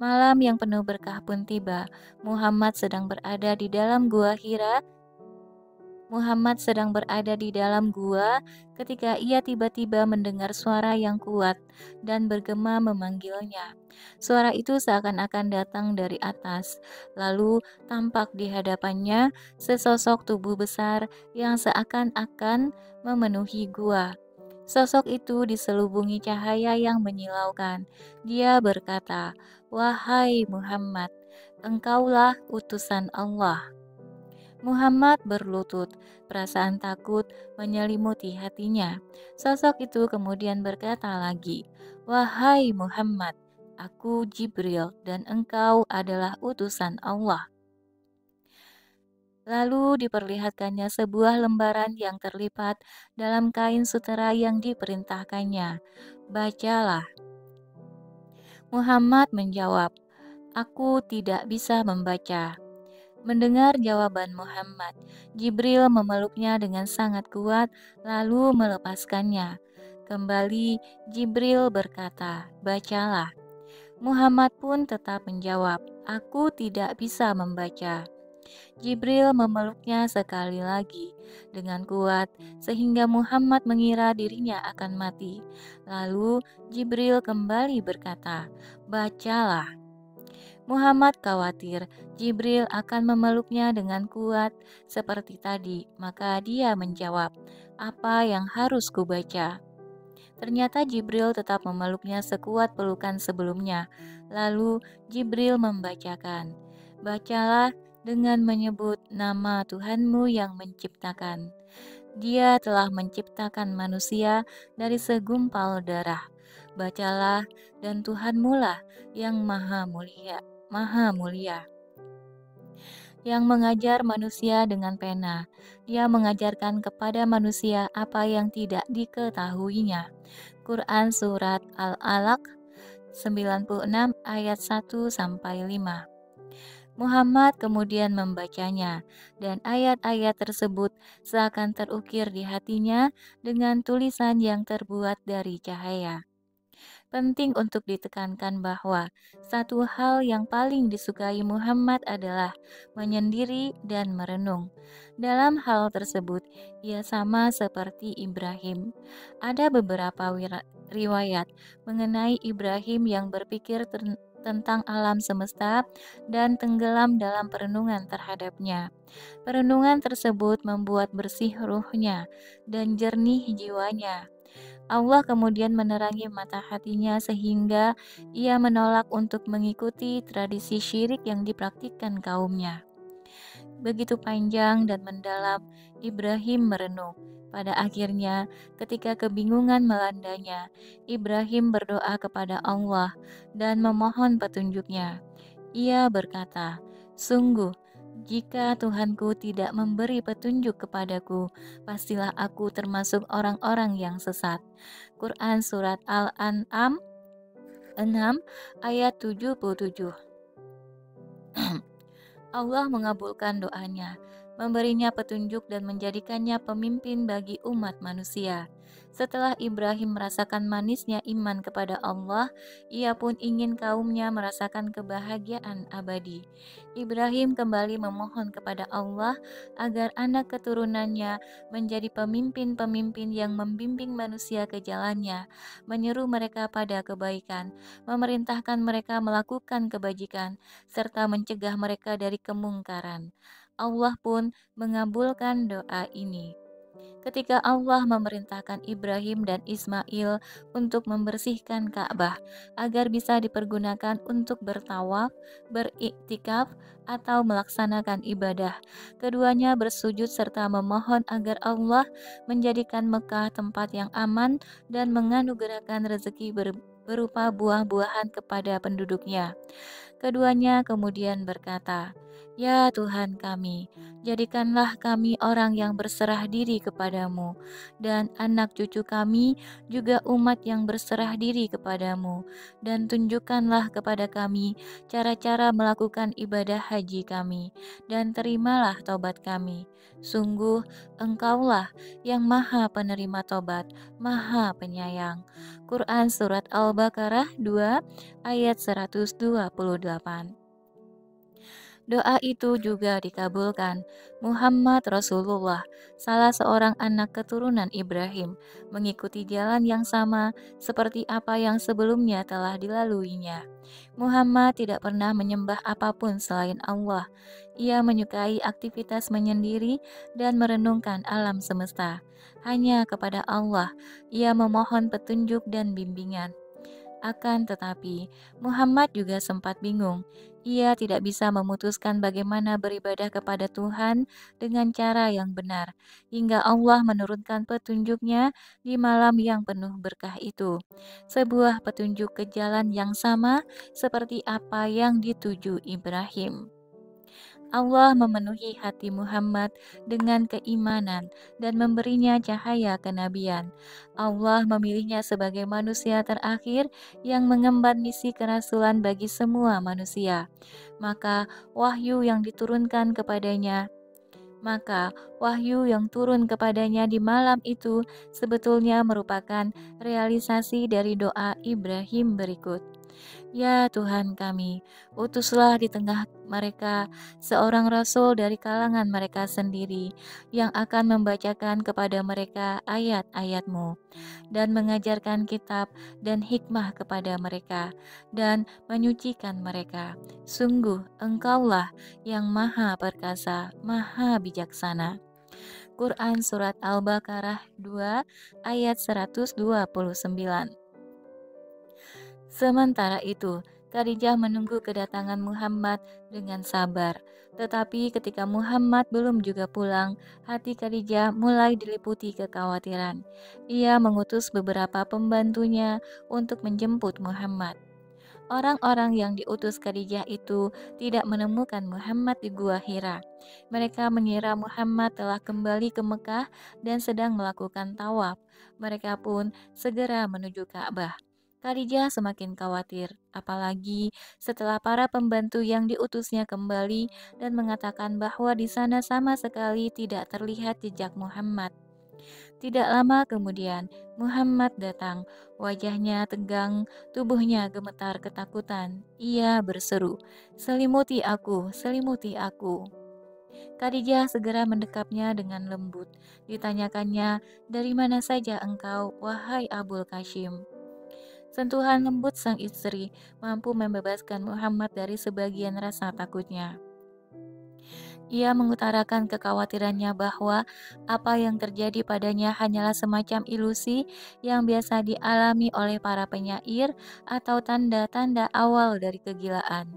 Malam yang penuh berkah pun tiba. Muhammad sedang berada di dalam Gua Hira Muhammad sedang berada di dalam gua ketika ia tiba-tiba mendengar suara yang kuat dan bergema memanggilnya. Suara itu seakan-akan datang dari atas, lalu tampak di hadapannya sesosok tubuh besar yang seakan-akan memenuhi gua. Sosok itu diselubungi cahaya yang menyilaukan. Dia berkata, "Wahai Muhammad, engkaulah utusan Allah." Muhammad berlutut, perasaan takut menyelimuti hatinya. Sosok itu kemudian berkata lagi, "Wahai Muhammad, aku Jibril dan engkau adalah utusan Allah." Lalu diperlihatkannya sebuah lembaran yang terlipat dalam kain sutera yang diperintahkannya. "Bacalah." Muhammad menjawab, "Aku tidak bisa membaca." Mendengar jawaban Muhammad, Jibril memeluknya dengan sangat kuat, lalu melepaskannya. Kembali, Jibril berkata, "Bacalah." Muhammad pun tetap menjawab, "Aku tidak bisa membaca." Jibril memeluknya sekali lagi dengan kuat, sehingga Muhammad mengira dirinya akan mati. Lalu Jibril kembali berkata, "Bacalah." Muhammad khawatir Jibril akan memeluknya dengan kuat seperti tadi, maka dia menjawab, "Apa yang harus kubaca?" Ternyata Jibril tetap memeluknya sekuat pelukan sebelumnya. Lalu Jibril membacakan, "Bacalah dengan menyebut nama Tuhanmu yang menciptakan. Dia telah menciptakan manusia dari segumpal darah. Bacalah dan Tuhanmu lah yang maha mulia, yang mengajar manusia dengan pena. Dia mengajarkan kepada manusia apa yang tidak diketahuinya." Quran Surat Al-Alaq 96 ayat 1 sampai 5. Muhammad kemudian membacanya, dan ayat-ayat tersebut seakan terukir di hatinya dengan tulisan yang terbuat dari cahaya. Penting untuk ditekankan bahwa satu hal yang paling disukai Muhammad adalah menyendiri dan merenung. Dalam hal tersebut, ia sama seperti Ibrahim. Ada beberapa riwayat mengenai Ibrahim yang berpikir tentang alam semesta dan tenggelam dalam perenungan terhadapnya. Perenungan tersebut membuat bersih ruhnya dan jernih jiwanya. Allah kemudian menerangi mata hatinya sehingga ia menolak untuk mengikuti tradisi syirik yang dipraktikkan kaumnya. Begitu panjang dan mendalam Ibrahim merenung. Pada akhirnya, ketika kebingungan melandanya, Ibrahim berdoa kepada Allah dan memohon petunjuknya. Ia berkata, "Sungguh, jika Tuhanku tidak memberi petunjuk kepadaku, pastilah aku termasuk orang-orang yang sesat." Quran Surat Al-An'am 6 ayat 77. Allah mengabulkan doanya, memberinya petunjuk dan menjadikannya pemimpin bagi umat manusia. Setelah Ibrahim merasakan manisnya iman kepada Allah, ia pun ingin kaumnya merasakan kebahagiaan abadi. Ibrahim kembali memohon kepada Allah agar anak keturunannya menjadi pemimpin-pemimpin yang membimbing manusia ke jalannya, menyeru mereka pada kebaikan, memerintahkan mereka melakukan kebajikan, serta mencegah mereka dari kemungkaran. Allah pun mengabulkan doa ini. Ketika Allah memerintahkan Ibrahim dan Ismail untuk membersihkan Ka'bah agar bisa dipergunakan untuk bertawaf, beriktikaf, atau melaksanakan ibadah, keduanya bersujud serta memohon agar Allah menjadikan Mekah tempat yang aman dan menganugerahkan rezeki berupa buah-buahan kepada penduduknya. Keduanya kemudian berkata, "Ya Tuhan kami, jadikanlah kami orang yang berserah diri kepadamu, dan anak cucu kami juga umat yang berserah diri kepadamu, dan tunjukkanlah kepada kami cara-cara melakukan ibadah haji kami, dan terimalah tobat kami. Sungguh Engkaulah yang maha penerima tobat, maha penyayang." Quran Surat Al-Baqarah 2 ayat 128. Doa itu juga dikabulkan. Muhammad Rasulullah, salah seorang anak keturunan Ibrahim, mengikuti jalan yang sama seperti apa yang sebelumnya telah dilaluinya. Muhammad tidak pernah menyembah apapun selain Allah. Ia menyukai aktivitas menyendiri dan merenungkan alam semesta. Hanya kepada Allah ia memohon petunjuk dan bimbingan. Akan tetapi, Muhammad juga sempat bingung. Ia tidak bisa memutuskan bagaimana beribadah kepada Tuhan dengan cara yang benar, hingga Allah menurunkan petunjuknya di malam yang penuh berkah itu. Sebuah petunjuk ke jalan yang sama seperti apa yang dituju Ibrahim. Allah memenuhi hati Muhammad dengan keimanan dan memberinya cahaya kenabian. Allah memilihnya sebagai manusia terakhir yang mengemban misi kerasulan bagi semua manusia. Maka wahyu yang diturunkan kepadanya maka wahyu yang turun kepadanya di malam itu sebetulnya merupakan realisasi dari doa Ibrahim berikut. Ya Tuhan kami, utuslah di tengah mereka seorang rasul dari kalangan mereka sendiri yang akan membacakan kepada mereka ayat-ayat-Mu dan mengajarkan kitab dan hikmah kepada mereka dan menyucikan mereka. Sungguh Engkaulah yang maha perkasa, maha bijaksana. Quran Surat Al-Baqarah 2 ayat 129. Sementara itu, Khadijah menunggu kedatangan Muhammad dengan sabar. Tetapi ketika Muhammad belum juga pulang, hati Khadijah mulai diliputi kekhawatiran. Ia mengutus beberapa pembantunya untuk menjemput Muhammad. Orang-orang yang diutus Khadijah itu tidak menemukan Muhammad di Gua Hira. Mereka mengira Muhammad telah kembali ke Mekah dan sedang melakukan tawaf. Mereka pun segera menuju Ka'bah. Khadijah semakin khawatir, apalagi setelah para pembantu yang diutusnya kembali dan mengatakan bahwa di sana sama sekali tidak terlihat jejak Muhammad. Tidak lama kemudian, Muhammad datang. Wajahnya tegang, tubuhnya gemetar ketakutan. Ia berseru, "Selimuti aku, selimuti aku." Khadijah segera mendekapnya dengan lembut. Ditanyakannya, "Dari mana saja engkau, wahai Abul Qasim?" Sentuhan lembut sang istri mampu membebaskan Muhammad dari sebagian rasa takutnya. Ia mengutarakan kekhawatirannya bahwa apa yang terjadi padanya hanyalah semacam ilusi yang biasa dialami oleh para penyair atau tanda-tanda awal dari kegilaan.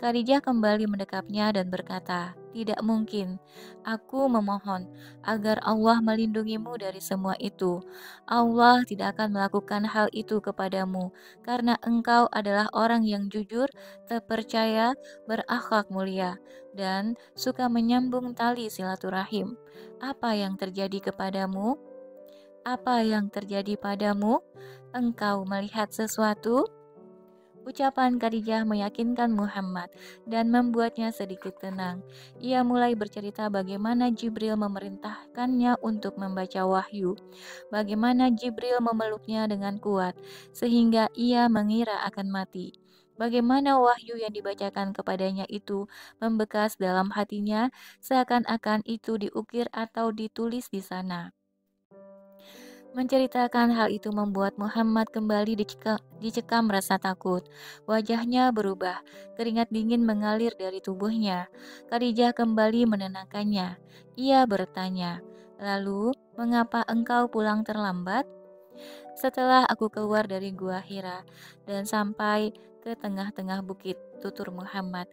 Khadijah kembali mendekapnya dan berkata, "Tidak mungkin. Aku memohon agar Allah melindungimu dari semua itu. Allah tidak akan melakukan hal itu kepadamu karena engkau adalah orang yang jujur, terpercaya, berakhlak mulia, dan suka menyambung tali silaturahim. Apa yang terjadi kepadamu? Apa yang terjadi padamu? Engkau melihat sesuatu?" Ucapan Khadijah meyakinkan Muhammad dan membuatnya sedikit tenang. Ia mulai bercerita bagaimana Jibril memerintahkannya untuk membaca wahyu, bagaimana Jibril memeluknya dengan kuat sehingga ia mengira akan mati. Bagaimana wahyu yang dibacakan kepadanya itu membekas dalam hatinya, seakan-akan itu diukir atau ditulis di sana. Menceritakan hal itu membuat Muhammad kembali dicekam rasa takut. Wajahnya berubah, keringat dingin mengalir dari tubuhnya. Khadijah kembali menenangkannya. Ia bertanya, "Lalu, mengapa engkau pulang terlambat?" "Setelah aku keluar dari Gua Hira dan sampai ke tengah-tengah bukit," tutur Muhammad,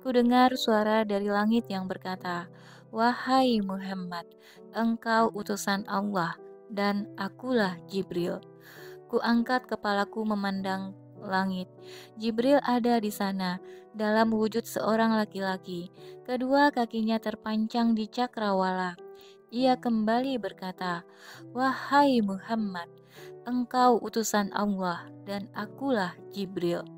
"kudengar suara dari langit yang berkata, 'Wahai Muhammad, engkau utusan Allah, dan akulah Jibril.' Kuangkat kepalaku memandang langit. Jibril ada di sana, dalam wujud seorang laki-laki. Kedua kakinya terpancang di cakrawala. Ia kembali berkata, 'Wahai Muhammad, engkau utusan Allah, dan akulah Jibril.'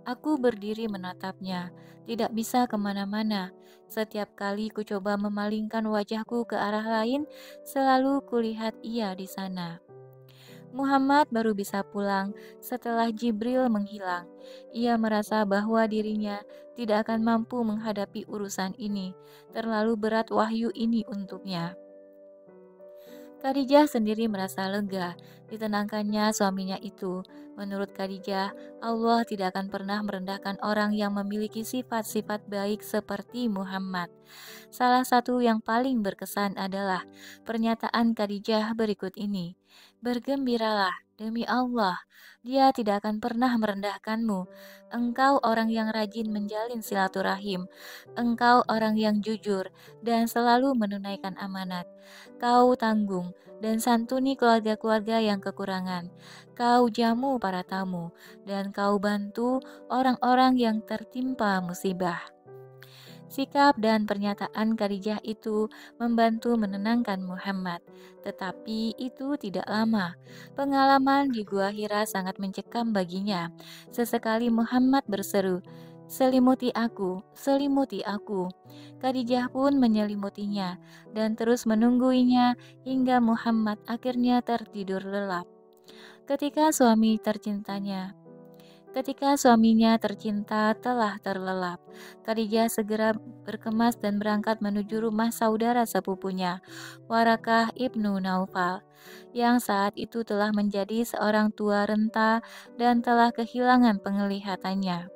Aku berdiri menatapnya, tidak bisa kemana-mana. Setiap kali ku coba memalingkan wajahku ke arah lain, selalu kulihat ia di sana." Muhammad baru bisa pulang setelah Jibril menghilang. Ia merasa bahwa dirinya tidak akan mampu menghadapi urusan ini. Terlalu berat wahyu ini untuknya. Khadijah sendiri merasa lega, ditenangkannya suaminya itu. Menurut Khadijah, Allah tidak akan pernah merendahkan orang yang memiliki sifat-sifat baik seperti Muhammad. Salah satu yang paling berkesan adalah pernyataan Khadijah berikut ini. "Bergembiralah, demi Allah, Dia tidak akan pernah merendahkanmu. Engkau orang yang rajin menjalin silaturahim. Engkau orang yang jujur dan selalu menunaikan amanat. Kau tanggung dan santuni keluarga-keluarga yang kekurangan. Kau jamu para tamu dan kau bantu orang-orang yang tertimpa musibah." Sikap dan pernyataan Khadijah itu membantu menenangkan Muhammad, tetapi itu tidak lama. Pengalaman di Gua Hira sangat mencekam baginya. Sesekali Muhammad berseru, "Selimuti aku, selimuti aku." Khadijah pun menyelimutinya dan terus menungguinya hingga Muhammad akhirnya tertidur lelap. Ketika suami tercintanya Ketika suaminya tercinta telah terlelap, Khadijah segera berkemas dan berangkat menuju rumah saudara sepupunya, Warakah ibnu Naufal, yang saat itu telah menjadi seorang tua renta dan telah kehilangan penglihatannya.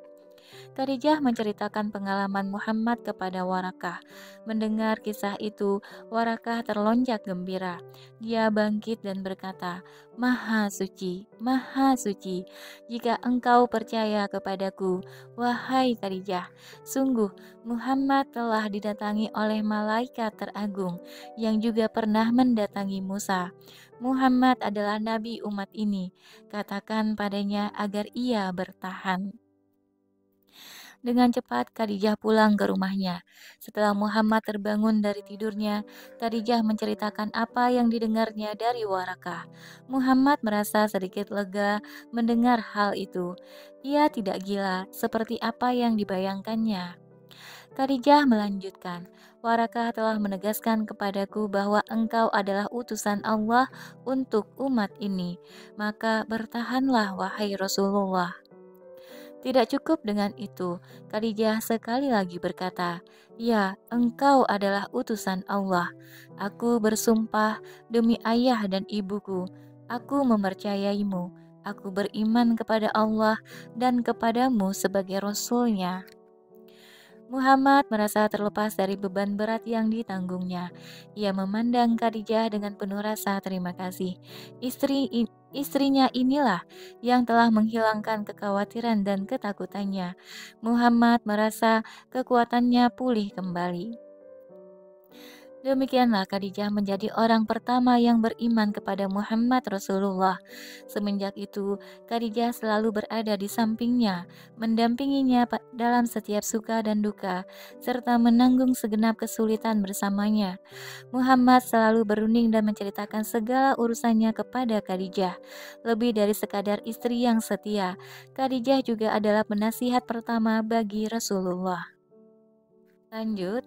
Khadijah menceritakan pengalaman Muhammad kepada Warakah. Mendengar kisah itu, Warakah terlonjak gembira. Dia bangkit dan berkata, Maha suci, Maha suci, jika engkau percaya kepadaku, wahai Khadijah, sungguh Muhammad telah didatangi oleh malaikat teragung yang juga pernah mendatangi Musa. Muhammad adalah nabi umat ini. Katakan padanya agar ia bertahan. Dengan cepat, Khadijah pulang ke rumahnya. Setelah Muhammad terbangun dari tidurnya, Khadijah menceritakan apa yang didengarnya dari Warakah. Muhammad merasa sedikit lega mendengar hal itu. Ia tidak gila seperti apa yang dibayangkannya. Khadijah melanjutkan, Warakah telah menegaskan kepadaku bahwa engkau adalah utusan Allah untuk umat ini. Maka bertahanlah wahai Rasulullah. Tidak cukup dengan itu, Khadijah sekali lagi berkata, "Ya, engkau adalah utusan Allah. Aku bersumpah demi ayah dan ibuku, aku mempercayaimu. Aku beriman kepada Allah dan kepadamu sebagai Rasul-Nya." Muhammad merasa terlepas dari beban berat yang ditanggungnya. Ia memandang Khadijah dengan penuh rasa terima kasih. Istrinya inilah yang telah menghilangkan kekhawatiran dan ketakutannya. Muhammad merasa kekuatannya pulih kembali. Demikianlah Khadijah menjadi orang pertama yang beriman kepada Muhammad Rasulullah. Semenjak itu, Khadijah selalu berada di sampingnya, mendampinginya dalam setiap suka dan duka, serta menanggung segenap kesulitan bersamanya. Muhammad selalu berunding dan menceritakan segala urusannya kepada Khadijah. Lebih dari sekadar istri yang setia, Khadijah juga adalah penasihat pertama bagi Rasulullah. Lanjut,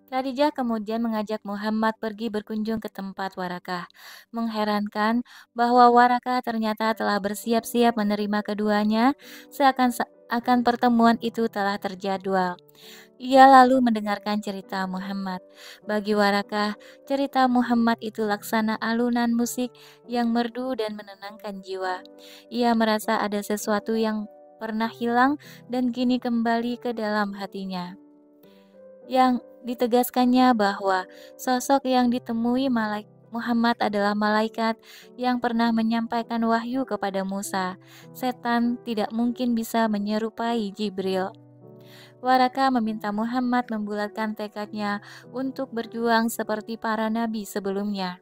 Khadijah kemudian mengajak Muhammad pergi berkunjung ke tempat Warakah. Mengherankan bahwa Warakah ternyata telah bersiap-siap menerima keduanya, seakan pertemuan itu telah terjadwal. Ia lalu mendengarkan cerita Muhammad. Bagi Warakah, cerita Muhammad itu laksana alunan musik yang merdu dan menenangkan jiwa. Ia merasa ada sesuatu yang pernah hilang dan kini kembali ke dalam hatinya, yang ditegaskannya bahwa sosok yang ditemui Muhammad adalah malaikat yang pernah menyampaikan wahyu kepada Musa. Setan tidak mungkin bisa menyerupai Jibril. Waraka meminta Muhammad membulatkan tekadnya untuk berjuang seperti para nabi sebelumnya.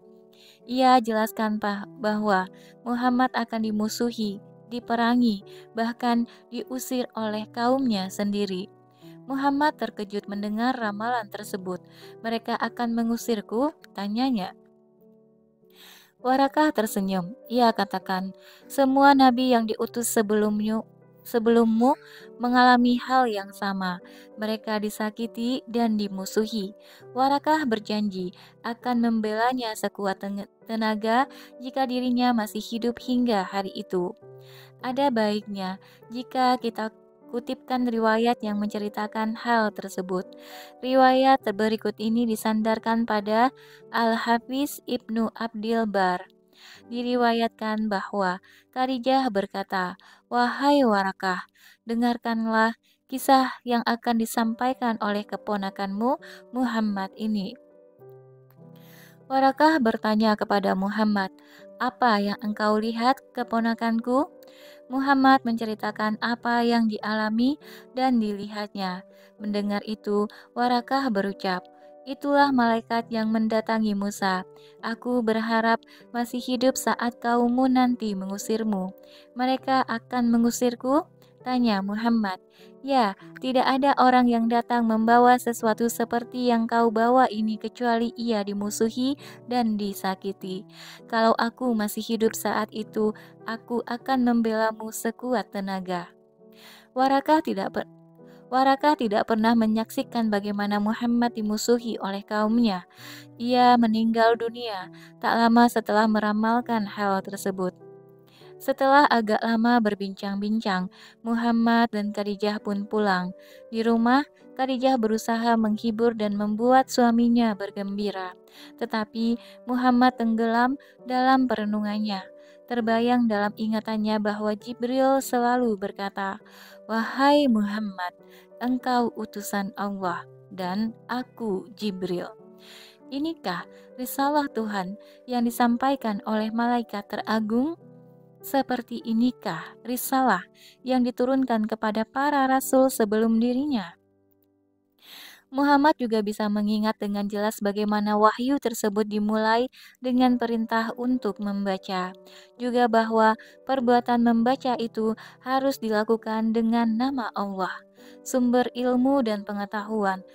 Ia jelaskan bahwa Muhammad akan dimusuhi, diperangi, bahkan diusir oleh kaumnya sendiri. Muhammad terkejut mendengar ramalan tersebut. "Mereka akan mengusirku?" tanyanya. Warakah tersenyum. Ia katakan, "Semua nabi yang diutus sebelummu mengalami hal yang sama. Mereka disakiti dan dimusuhi. Warakah berjanji akan membelanya sekuat tenaga jika dirinya masih hidup hingga hari itu." Ada baiknya jika kita kutipkan riwayat yang menceritakan hal tersebut. Riwayat berikut ini disandarkan pada Al-Hafiz Ibnu Abdil Bar. Diriwayatkan bahwa Khadijah berkata, "Wahai Warakah, dengarkanlah kisah yang akan disampaikan oleh keponakanmu Muhammad ini." Warakah bertanya kepada Muhammad, "Apa yang engkau lihat, keponakanku?" Muhammad menceritakan apa yang dialami dan dilihatnya. Mendengar itu, Warakah berucap, "Itulah malaikat yang mendatangi Musa. Aku berharap masih hidup saat kaummu nanti mengusirmu." "Mereka akan mengusirku?" tanya Muhammad. "Ya, tidak ada orang yang datang membawa sesuatu seperti yang kau bawa ini kecuali ia dimusuhi dan disakiti. Kalau aku masih hidup saat itu, aku akan membelamu sekuat tenaga." Warakah tidak ber- Warakah tidak pernah menyaksikan bagaimana Muhammad dimusuhi oleh kaumnya. Ia meninggal dunia tak lama setelah meramalkan hal tersebut. Setelah agak lama berbincang-bincang, Muhammad dan Khadijah pun pulang. Di rumah, Khadijah berusaha menghibur dan membuat suaminya bergembira. Tetapi Muhammad tenggelam dalam perenungannya. Terbayang dalam ingatannya bahwa Jibril selalu berkata, "Wahai Muhammad, engkau utusan Allah dan aku Jibril." Inikah risalah Tuhan yang disampaikan oleh malaikat teragung? Seperti inikah risalah yang diturunkan kepada para rasul sebelum dirinya? Muhammad juga bisa mengingat dengan jelas bagaimana wahyu tersebut dimulai dengan perintah untuk membaca, juga bahwa perbuatan membaca itu harus dilakukan dengan nama Allah, sumber ilmu dan pengetahuan.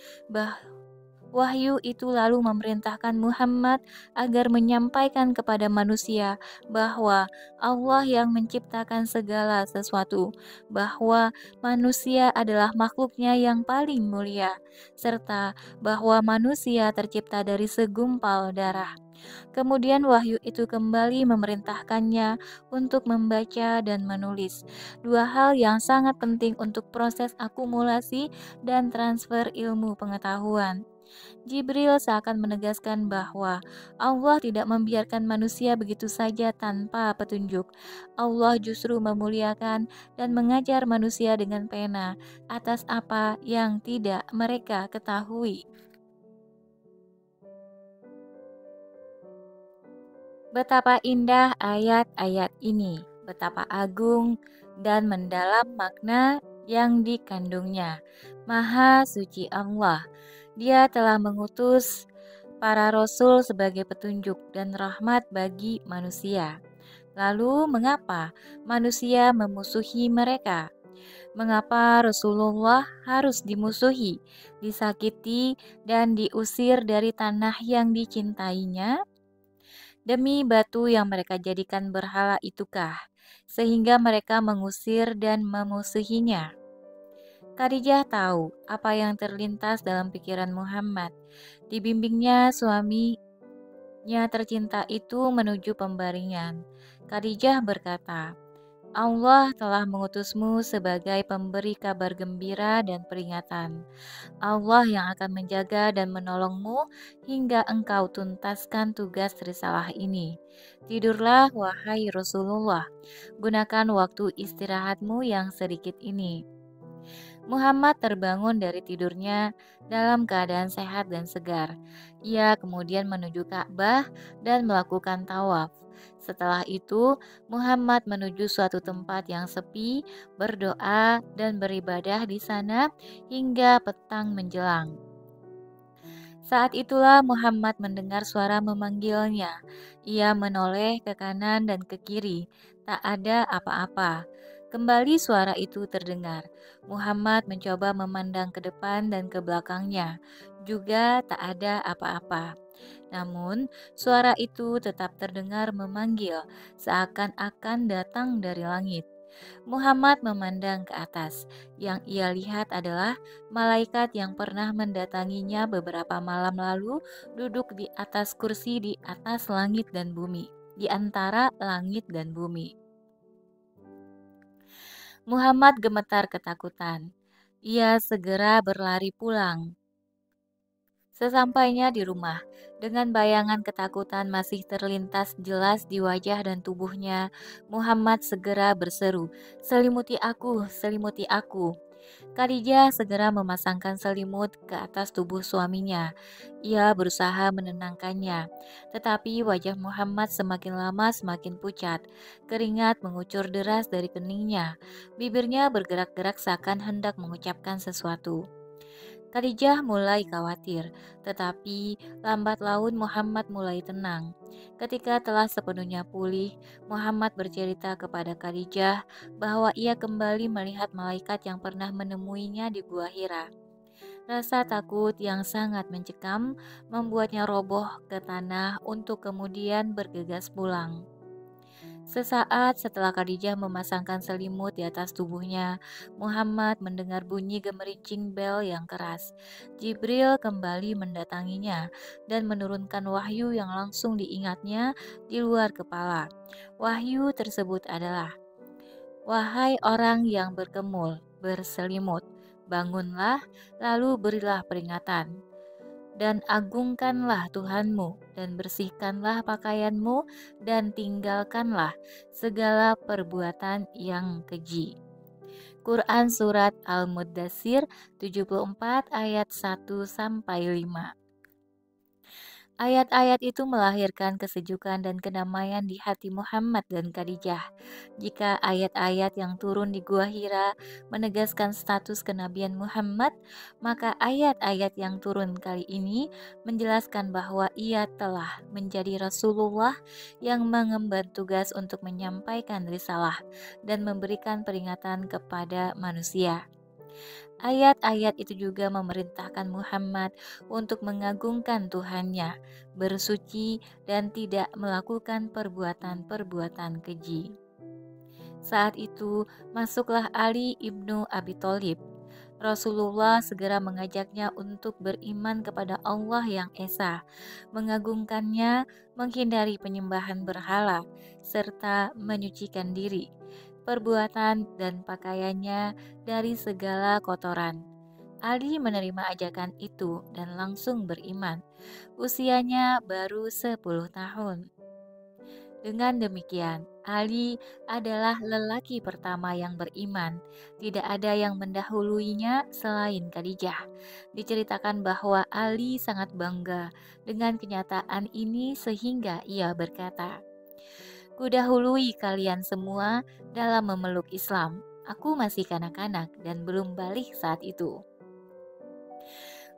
Wahyu itu lalu memerintahkan Muhammad agar menyampaikan kepada manusia bahwa Allah yang menciptakan segala sesuatu, bahwa manusia adalah makhluknya yang paling mulia, serta bahwa manusia tercipta dari segumpal darah. Kemudian wahyu itu kembali memerintahkannya untuk membaca dan menulis, dua hal yang sangat penting untuk proses akumulasi dan transfer ilmu pengetahuan. Jibril seakan menegaskan bahwa Allah tidak membiarkan manusia begitu saja tanpa petunjuk. Allah justru memuliakan dan mengajar manusia dengan pena atas apa yang tidak mereka ketahui. Betapa indah ayat-ayat ini, betapa agung dan mendalam makna yang dikandungnya. Maha suci Allah, Dia telah mengutus para rasul sebagai petunjuk dan rahmat bagi manusia. Lalu, mengapa manusia memusuhi mereka? Mengapa Rasulullah harus dimusuhi, disakiti, dan diusir dari tanah yang dicintainya? Demi batu yang mereka jadikan berhala itukah, sehingga mereka mengusir dan memusuhinya. Khadijah tahu apa yang terlintas dalam pikiran Muhammad. Dibimbingnya suaminya tercinta itu menuju pembaringan. Khadijah berkata, Allah telah mengutusmu sebagai pemberi kabar gembira dan peringatan. Allah yang akan menjaga dan menolongmu hingga engkau tuntaskan tugas risalah ini. Tidurlah, wahai Rasulullah, gunakan waktu istirahatmu yang sedikit ini. Muhammad terbangun dari tidurnya dalam keadaan sehat dan segar. Ia kemudian menuju Ka'bah dan melakukan tawaf. Setelah itu, Muhammad menuju suatu tempat yang sepi, berdoa dan beribadah di sana hingga petang menjelang. Saat itulah Muhammad mendengar suara memanggilnya. Ia menoleh ke kanan dan ke kiri. Tak ada apa-apa. Kembali suara itu terdengar. Muhammad mencoba memandang ke depan dan ke belakangnya. Juga tak ada apa-apa. Namun, suara itu tetap terdengar memanggil, seakan-akan datang dari langit. Muhammad memandang ke atas. Yang ia lihat adalah malaikat yang pernah mendatanginya beberapa malam lalu duduk di atas kursi di atas langit dan bumi, di antara langit dan bumi. Muhammad gemetar ketakutan. Ia segera berlari pulang. Sesampainya di rumah, dengan bayangan ketakutan masih terlintas jelas di wajah dan tubuhnya, Muhammad segera berseru, "Selimuti aku, selimuti aku." Khadijah segera memasangkan selimut ke atas tubuh suaminya. Ia berusaha menenangkannya, tetapi wajah Muhammad semakin lama semakin pucat. Keringat mengucur deras dari keningnya. Bibirnya bergerak-gerak seakan hendak mengucapkan sesuatu. Khadijah mulai khawatir, tetapi lambat laun Muhammad mulai tenang. Ketika telah sepenuhnya pulih, Muhammad bercerita kepada Khadijah bahwa ia kembali melihat malaikat yang pernah menemuinya di Gua Hira. Rasa takut yang sangat mencekam membuatnya roboh ke tanah untuk kemudian bergegas pulang. Sesaat setelah Khadijah memasangkan selimut di atas tubuhnya, Muhammad mendengar bunyi gemerincing bel yang keras. Jibril kembali mendatanginya dan menurunkan wahyu yang langsung diingatnya di luar kepala. Wahyu tersebut adalah, "Wahai orang yang berkemul, berselimut, bangunlah, lalu berilah peringatan. Dan agungkanlah Tuhanmu, dan bersihkanlah pakaianmu, dan tinggalkanlah segala perbuatan yang keji." Quran Surat Al-Muddassir 74 ayat 1-5. Ayat-ayat itu melahirkan kesejukan dan kedamaian di hati Muhammad dan Khadijah. Jika ayat-ayat yang turun di Gua Hira menegaskan status kenabian Muhammad, maka ayat-ayat yang turun kali ini menjelaskan bahwa ia telah menjadi Rasulullah yang mengemban tugas untuk menyampaikan risalah dan memberikan peringatan kepada manusia. Ayat-ayat itu juga memerintahkan Muhammad untuk mengagungkan Tuhannya, bersuci, dan tidak melakukan perbuatan-perbuatan keji. Saat itu, masuklah Ali ibnu Abi Thalib. Rasulullah segera mengajaknya untuk beriman kepada Allah yang Esa, mengagungkannya, menghindari penyembahan berhala, serta menyucikan diri, perbuatan dan pakaiannya dari segala kotoran. Ali menerima ajakan itu dan langsung beriman. Usianya baru 10 tahun. Dengan demikian, Ali adalah lelaki pertama yang beriman. Tidak ada yang mendahuluinya selain Khadijah. Diceritakan bahwa Ali sangat bangga dengan kenyataan ini sehingga ia berkata, "Kudahului kalian semua dalam memeluk Islam. Aku masih kanak-kanak dan belum balik saat itu."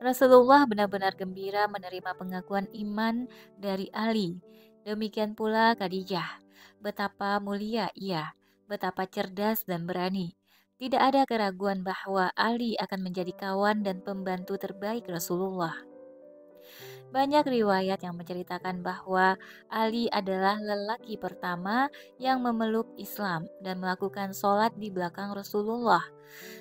Rasulullah benar-benar gembira menerima pengakuan iman dari Ali. Demikian pula Khadijah. Betapa mulia ia, betapa cerdas dan berani. Tidak ada keraguan bahwa Ali akan menjadi kawan dan pembantu terbaik Rasulullah. Banyak riwayat yang menceritakan bahwa Ali adalah lelaki pertama yang memeluk Islam dan melakukan sholat di belakang Rasulullah.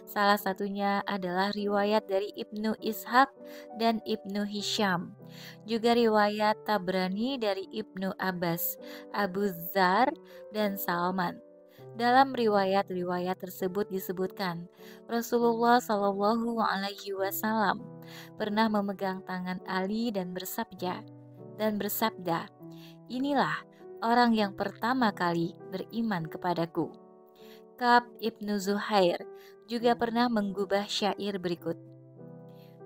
Salah satunya adalah riwayat dari Ibnu Ishaq dan Ibnu Hisham. Juga riwayat Tabrani dari Ibnu Abbas, Abu Dzar, dan Salman. Dalam riwayat-riwayat tersebut disebutkan, Rasulullah Shallallahu Alaihi Wasallam pernah memegang tangan Ali dan bersabda, "Inilah orang yang pertama kali beriman kepadaku." Ka'ab ibnu Zuhair juga pernah menggubah syair berikut.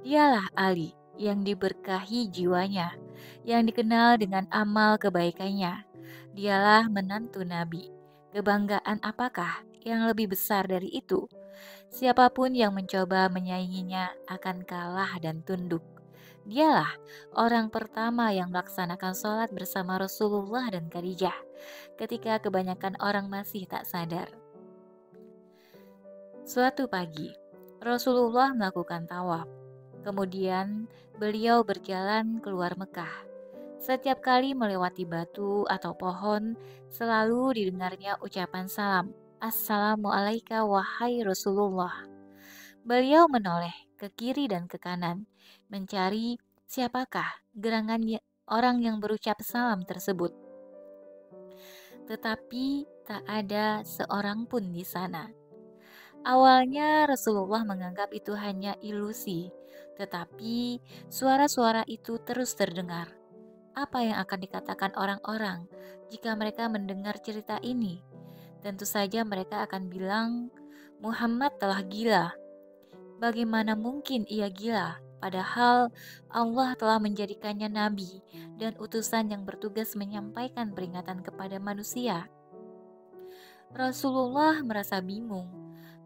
"Dialah Ali yang diberkahi jiwanya, yang dikenal dengan amal kebaikannya. Dialah menantu Nabi. Kebanggaan apakah yang lebih besar dari itu? Siapapun yang mencoba menyainginya akan kalah dan tunduk. Dialah orang pertama yang melaksanakan sholat bersama Rasulullah dan Khadijah ketika kebanyakan orang masih tak sadar." Suatu pagi, Rasulullah melakukan tawaf. Kemudian beliau berjalan keluar Mekah. Setiap kali melewati batu atau pohon, selalu didengarnya ucapan salam, "Assalamualaikum wahai Rasulullah." Beliau menoleh ke kiri dan ke kanan, mencari siapakah orang yang berucap salam tersebut. Tetapi tak ada seorang pun di sana. Awalnya Rasulullah menganggap itu hanya ilusi, tetapi suara-suara itu terus terdengar. Apa yang akan dikatakan orang-orang jika mereka mendengar cerita ini? Tentu saja mereka akan bilang, "Muhammad telah gila. Bagaimana mungkin ia gila? Padahal Allah telah menjadikannya nabi dan utusan yang bertugas menyampaikan peringatan kepada manusia." Rasulullah merasa bingung.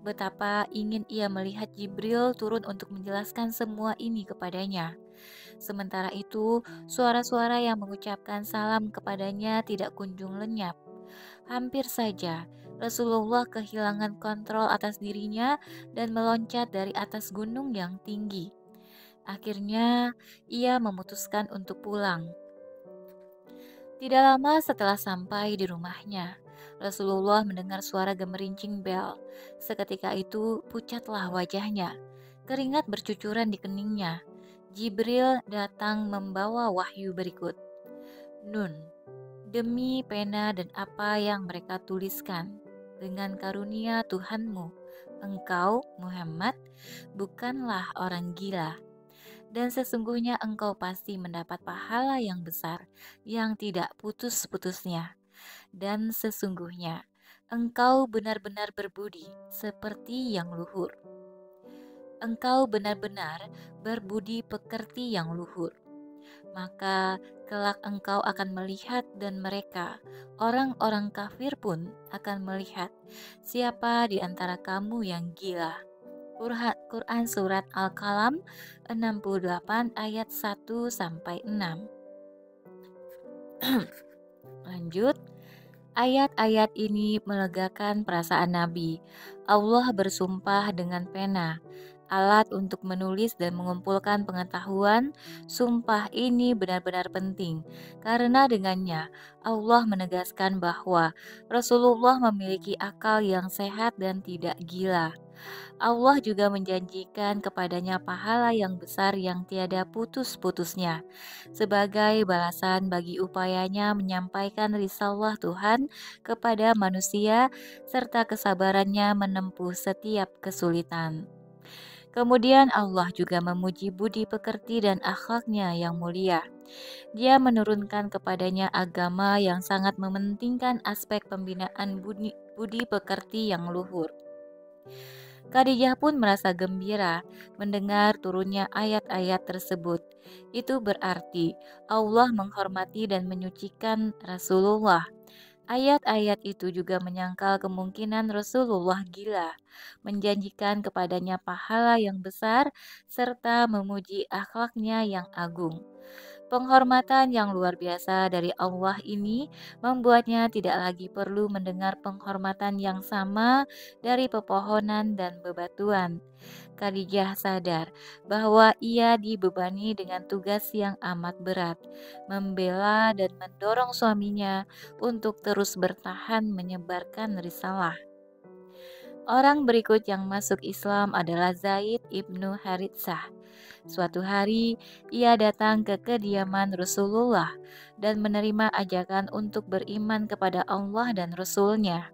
Betapa ingin ia melihat Jibril turun untuk menjelaskan semua ini kepadanya. Sementara itu, suara-suara yang mengucapkan salam kepadanya tidak kunjung lenyap. Hampir saja Rasulullah kehilangan kontrol atas dirinya dan meloncat dari atas gunung yang tinggi. Akhirnya, ia memutuskan untuk pulang. Tidak lama setelah sampai di rumahnya, Rasulullah mendengar suara gemerincing bel. Seketika itu pucatlah wajahnya. Keringat bercucuran di keningnya. Jibril datang membawa wahyu berikut. Nun, demi pena dan apa yang mereka tuliskan, dengan karunia Tuhanmu, engkau, Muhammad, bukanlah orang gila. Dan sesungguhnya engkau pasti mendapat pahala yang besar, yang tidak putus-putusnya. Dan sesungguhnya engkau benar-benar berbudi, seperti yang luhur. Engkau benar-benar berbudi pekerti yang luhur. Maka kelak engkau akan melihat dan mereka, orang-orang kafir pun akan melihat siapa di antara kamu yang gila. Quran Surat Al-Qalam 68 ayat 1-6. Lanjut, ayat-ayat ini melegakan perasaan Nabi. Allah bersumpah dengan pena, alat untuk menulis dan mengumpulkan pengetahuan. Sumpah ini benar-benar penting, karena dengannya Allah menegaskan bahwa Rasulullah memiliki akal yang sehat dan tidak gila. Allah juga menjanjikan kepadanya pahala yang besar yang tiada putus-putusnya, sebagai balasan bagi upayanya menyampaikan risalah Tuhan kepada manusia, serta kesabarannya menempuh setiap kesulitan. Kemudian Allah juga memuji budi pekerti dan akhlaknya yang mulia. Dia menurunkan kepadanya agama yang sangat mementingkan aspek pembinaan budi pekerti yang luhur. Khadijah pun merasa gembira mendengar turunnya ayat-ayat tersebut. Itu berarti Allah menghormati dan menyucikan Rasulullah. Ayat-ayat itu juga menyangkal kemungkinan Rasulullah gila, menjanjikan kepadanya pahala yang besar, serta memuji akhlaknya yang agung. Penghormatan yang luar biasa dari Allah ini membuatnya tidak lagi perlu mendengar penghormatan yang sama dari pepohonan dan bebatuan. Khadijah sadar bahwa ia dibebani dengan tugas yang amat berat, membela dan mendorong suaminya untuk terus bertahan menyebarkan risalah. Orang berikut yang masuk Islam adalah Zaid ibnu Haritsah. Suatu hari, ia datang ke kediaman Rasulullah dan menerima ajakan untuk beriman kepada Allah dan Rasul-Nya,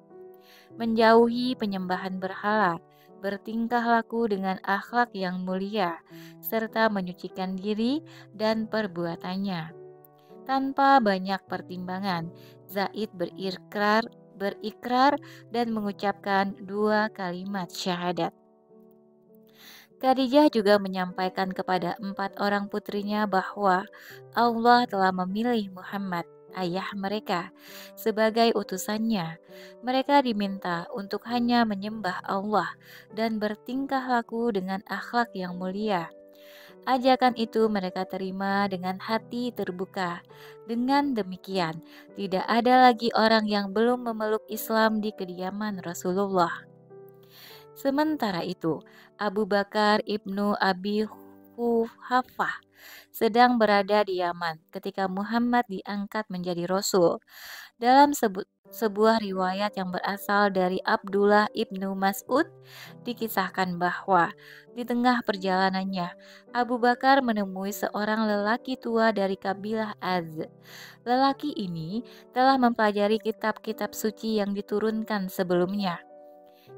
menjauhi penyembahan berhala, bertingkah laku dengan akhlak yang mulia, serta menyucikan diri dan perbuatannya. Tanpa banyak pertimbangan, Zaid berikrar dan mengucapkan 2 kalimat syahadat. Khadijah juga menyampaikan kepada 4 orang putrinya bahwa Allah telah memilih Muhammad, ayah mereka, sebagai utusannya. Mereka diminta untuk hanya menyembah Allah dan bertingkah laku dengan akhlak yang mulia. Ajakan itu mereka terima dengan hati terbuka. Dengan demikian, tidak ada lagi orang yang belum memeluk Islam di kediaman Rasulullah. Sementara itu, Abu Bakar ibnu Abi Quhafah sedang berada di Yaman ketika Muhammad diangkat menjadi Rasul. Dalam sebuah riwayat yang berasal dari Abdullah ibnu Mas'ud, dikisahkan bahwa di tengah perjalanannya, Abu Bakar menemui seorang lelaki tua dari kabilah Az. Lelaki ini telah mempelajari kitab-kitab suci yang diturunkan sebelumnya.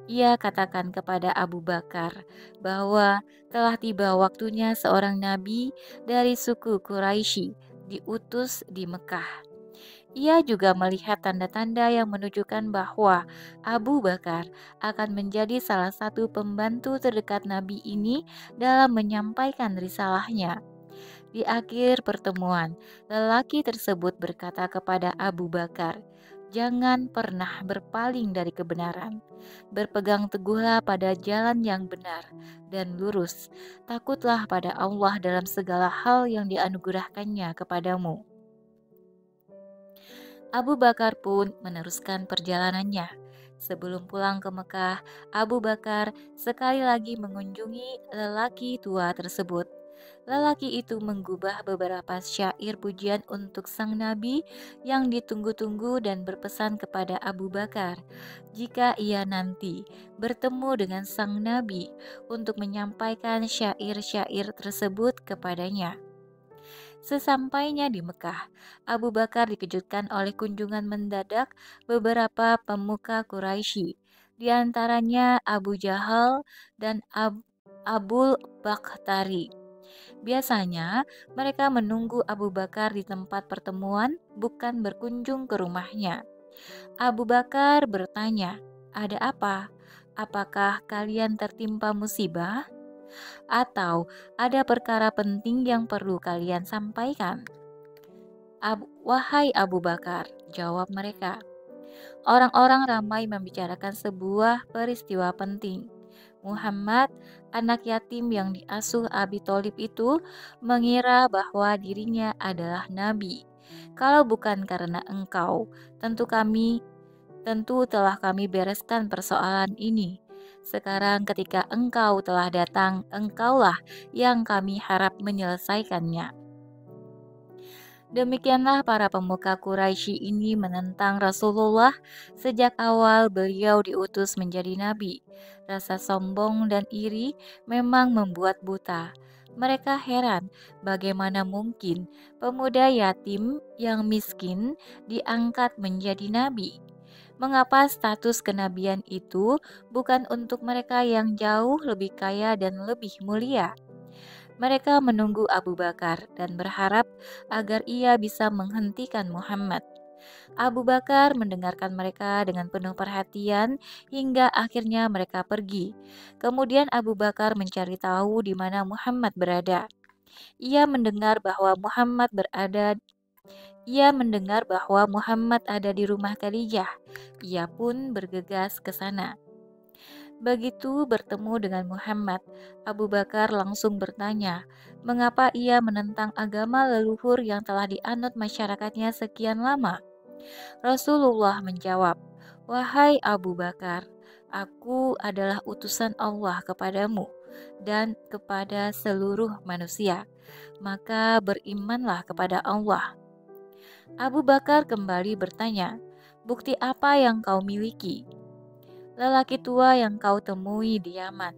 Ia katakan kepada Abu Bakar bahwa telah tiba waktunya seorang nabi dari suku Quraisy diutus di Mekah. Ia juga melihat tanda-tanda yang menunjukkan bahwa Abu Bakar akan menjadi salah satu pembantu terdekat Nabi ini dalam menyampaikan risalahnya. Di akhir pertemuan, lelaki tersebut berkata kepada Abu Bakar, "Jangan pernah berpaling dari kebenaran. Berpegang teguhlah pada jalan yang benar dan lurus. Takutlah pada Allah dalam segala hal yang dianugerahkannya kepadamu." Abu Bakar pun meneruskan perjalanannya. Sebelum pulang ke Mekah, Abu Bakar sekali lagi mengunjungi lelaki tua tersebut. Lelaki itu menggubah beberapa syair pujian untuk sang nabi yang ditunggu-tunggu dan berpesan kepada Abu Bakar jika ia nanti bertemu dengan sang nabi untuk menyampaikan syair-syair tersebut kepadanya. Sesampainya di Mekah, Abu Bakar dikejutkan oleh kunjungan mendadak beberapa pemuka Quraisy, di antaranya Abu Jahal dan Abul Bakhtari. Biasanya, mereka menunggu Abu Bakar di tempat pertemuan, bukan berkunjung ke rumahnya. Abu Bakar bertanya, "Ada apa? Apakah kalian tertimpa musibah? Atau ada perkara penting yang perlu kalian sampaikan?" "Wahai Abu Bakar," jawab mereka, "orang-orang ramai membicarakan sebuah peristiwa penting. Muhammad, anak yatim yang diasuh Abi Thalib itu, mengira bahwa dirinya adalah nabi. Kalau bukan karena engkau, tentu telah kami bereskan persoalan ini. Sekarang ketika engkau telah datang, engkaulah yang kami harap menyelesaikannya." Demikianlah para pemuka Quraisy ini menentang Rasulullah sejak awal beliau diutus menjadi nabi. Rasa sombong dan iri memang membuat buta. Mereka heran bagaimana mungkin pemuda yatim yang miskin diangkat menjadi nabi. Mengapa status kenabian itu bukan untuk mereka yang jauh lebih kaya dan lebih mulia? Mereka menunggu Abu Bakar dan berharap agar ia bisa menghentikan Muhammad. Abu Bakar mendengarkan mereka dengan penuh perhatian hingga akhirnya mereka pergi. Kemudian Abu Bakar mencari tahu di mana Muhammad berada. Ia mendengar bahwa Muhammad ada di rumah Khadijah. Ia pun bergegas ke sana. Begitu bertemu dengan Muhammad, Abu Bakar langsung bertanya, mengapa ia menentang agama leluhur yang telah dianut masyarakatnya sekian lama? Rasulullah menjawab, "Wahai Abu Bakar, aku adalah utusan Allah kepadamu dan kepada seluruh manusia. Maka berimanlah kepada Allah." Abu Bakar kembali bertanya, "Bukti apa yang kau miliki?" "Lelaki tua yang kau temui di Yaman."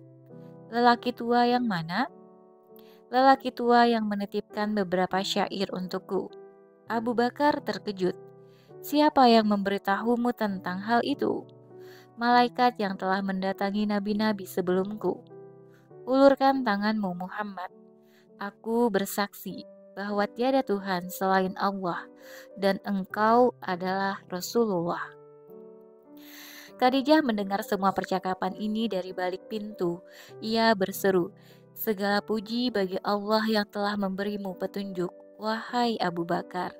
"Lelaki tua yang mana?" "Lelaki tua yang menitipkan beberapa syair untukku." Abu Bakar terkejut. "Siapa yang memberitahumu tentang hal itu?" "Malaikat yang telah mendatangi nabi-nabi sebelumku." "Ulurkan tanganmu, Muhammad. Aku bersaksi bahwa tiada Tuhan selain Allah dan engkau adalah Rasulullah." Khadijah mendengar semua percakapan ini dari balik pintu. Ia berseru, "Segala puji bagi Allah yang telah memberimu petunjuk, wahai Abu Bakar."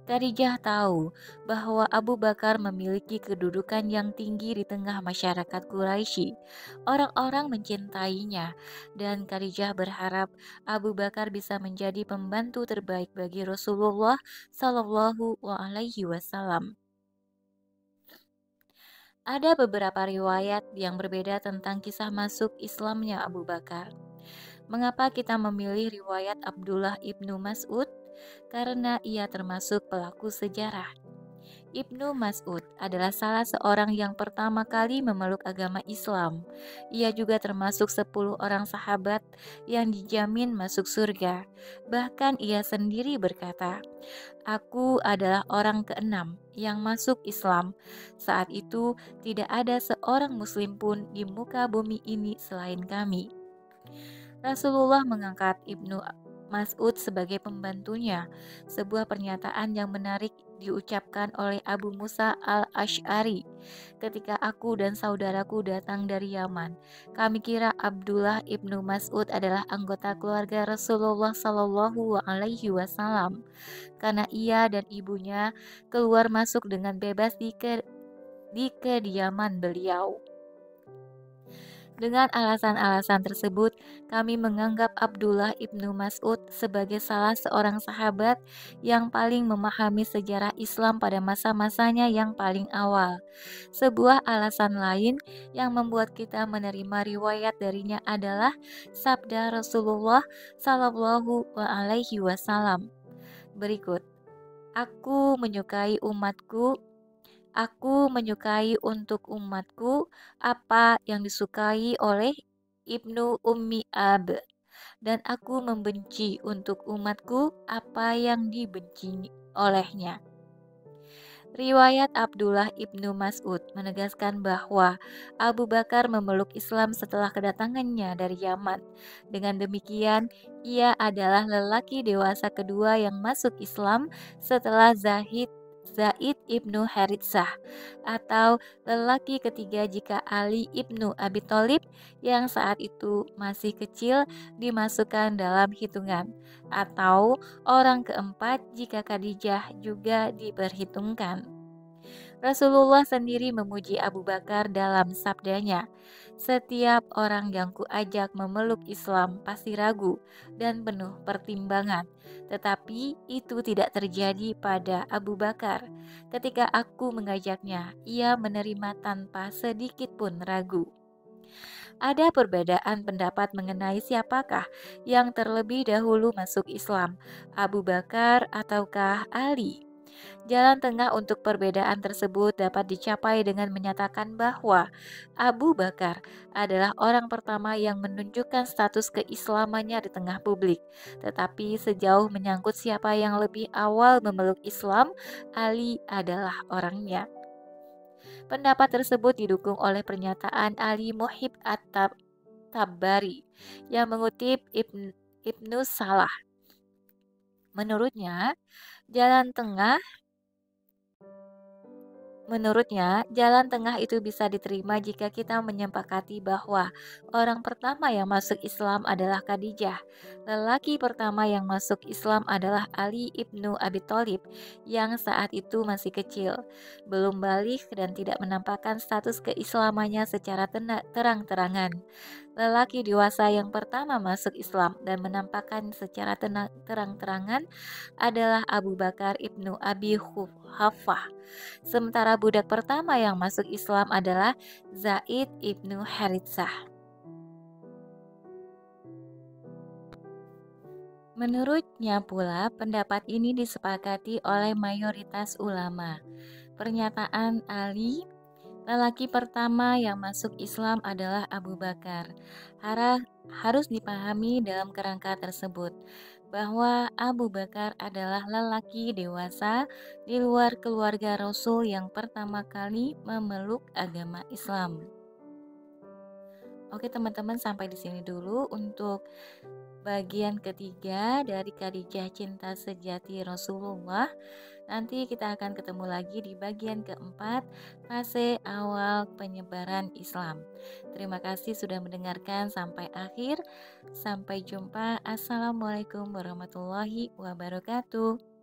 Khadijah tahu bahwa Abu Bakar memiliki kedudukan yang tinggi di tengah masyarakat Quraisy. Orang-orang mencintainya, dan Khadijah berharap Abu Bakar bisa menjadi pembantu terbaik bagi Rasulullah Shallallahu Alaihi Wasallam. Ada beberapa riwayat yang berbeda tentang kisah masuk Islamnya Abu Bakar. Mengapa kita memilih riwayat Abdullah ibnu Mas'ud? Karena ia termasuk pelaku sejarah. Ibnu Mas'ud adalah salah seorang yang pertama kali memeluk agama Islam. Ia juga termasuk 10 orang sahabat yang dijamin masuk surga. Bahkan ia sendiri berkata, "Aku adalah orang keenam yang masuk Islam. Saat itu tidak ada seorang muslim pun di muka bumi ini selain kami." Rasulullah mengangkat Ibnu Mas'ud sebagai pembantunya, sebuah pernyataan yang menarik diucapkan oleh Abu Musa al-Asy'ari. "Ketika aku dan saudaraku datang dari Yaman, kami kira Abdullah ibnu Mas'ud adalah anggota keluarga Rasulullah Shallallahu Alaihi Wasallam, karena ia dan ibunya keluar masuk dengan bebas di kediaman beliau." Dengan alasan-alasan tersebut, kami menganggap Abdullah ibnu Mas'ud sebagai salah seorang sahabat yang paling memahami sejarah Islam pada masa-masanya yang paling awal. Sebuah alasan lain yang membuat kita menerima riwayat darinya adalah sabda Rasulullah Shallallahu Alaihi Wasallam berikut. Aku menyukai untuk umatku apa yang disukai oleh Ibnu Ummi Ab, dan aku membenci untuk umatku apa yang dibenci olehnya. Riwayat Abdullah ibnu Mas'ud menegaskan bahwa Abu Bakar memeluk Islam setelah kedatangannya dari Yaman. Dengan demikian, ia adalah lelaki dewasa kedua yang masuk Islam setelah Zaid ibnu Haritsah, atau lelaki ketiga jika Ali ibnu Abi Thalib yang saat itu masih kecil dimasukkan dalam hitungan, atau orang keempat jika Khadijah juga diperhitungkan. Rasulullah sendiri memuji Abu Bakar dalam sabdanya, "Setiap orang yang kuajak memeluk Islam pasti ragu dan penuh pertimbangan, tetapi itu tidak terjadi pada Abu Bakar. Ketika aku mengajaknya, ia menerima tanpa sedikit pun ragu." Ada perbedaan pendapat mengenai siapakah yang terlebih dahulu masuk Islam, Abu Bakar ataukah Ali. Jalan tengah untuk perbedaan tersebut dapat dicapai dengan menyatakan bahwa Abu Bakar adalah orang pertama yang menunjukkan status keislamannya di tengah publik. Tetapi sejauh menyangkut siapa yang lebih awal memeluk Islam, Ali adalah orangnya. Pendapat tersebut didukung oleh pernyataan Ali Muhib At-Tabari yang mengutip Ibnu Salah. Menurutnya, jalan tengah jalan tengah itu bisa diterima jika kita menyepakati bahwa orang pertama yang masuk Islam adalah Khadijah. Lelaki pertama yang masuk Islam adalah Ali ibnu Abi Thalib yang saat itu masih kecil, belum balik dan tidak menampakkan status keislamannya secara terang-terangan. Lelaki dewasa yang pertama masuk Islam dan menampakkan secara terang-terangan adalah Abu Bakar ibnu Abi Hafah. Sementara budak pertama yang masuk Islam adalah Zaid ibnu Haritsah. Menurutnya pula, pendapat ini disepakati oleh mayoritas ulama. Pernyataan Ali, lelaki pertama yang masuk Islam adalah Abu Bakar, harus dipahami dalam kerangka tersebut, bahwa Abu Bakar adalah lelaki dewasa di luar keluarga Rasul yang pertama kali memeluk agama Islam. Oke teman-teman, sampai di sini dulu untuk bagian ketiga dari Khadijah cinta sejati Rasulullah. Nanti kita akan ketemu lagi di bagian keempat, fase awal penyebaran Islam. Terima kasih sudah mendengarkan sampai akhir. Sampai jumpa. Assalamualaikum warahmatullahi wabarakatuh.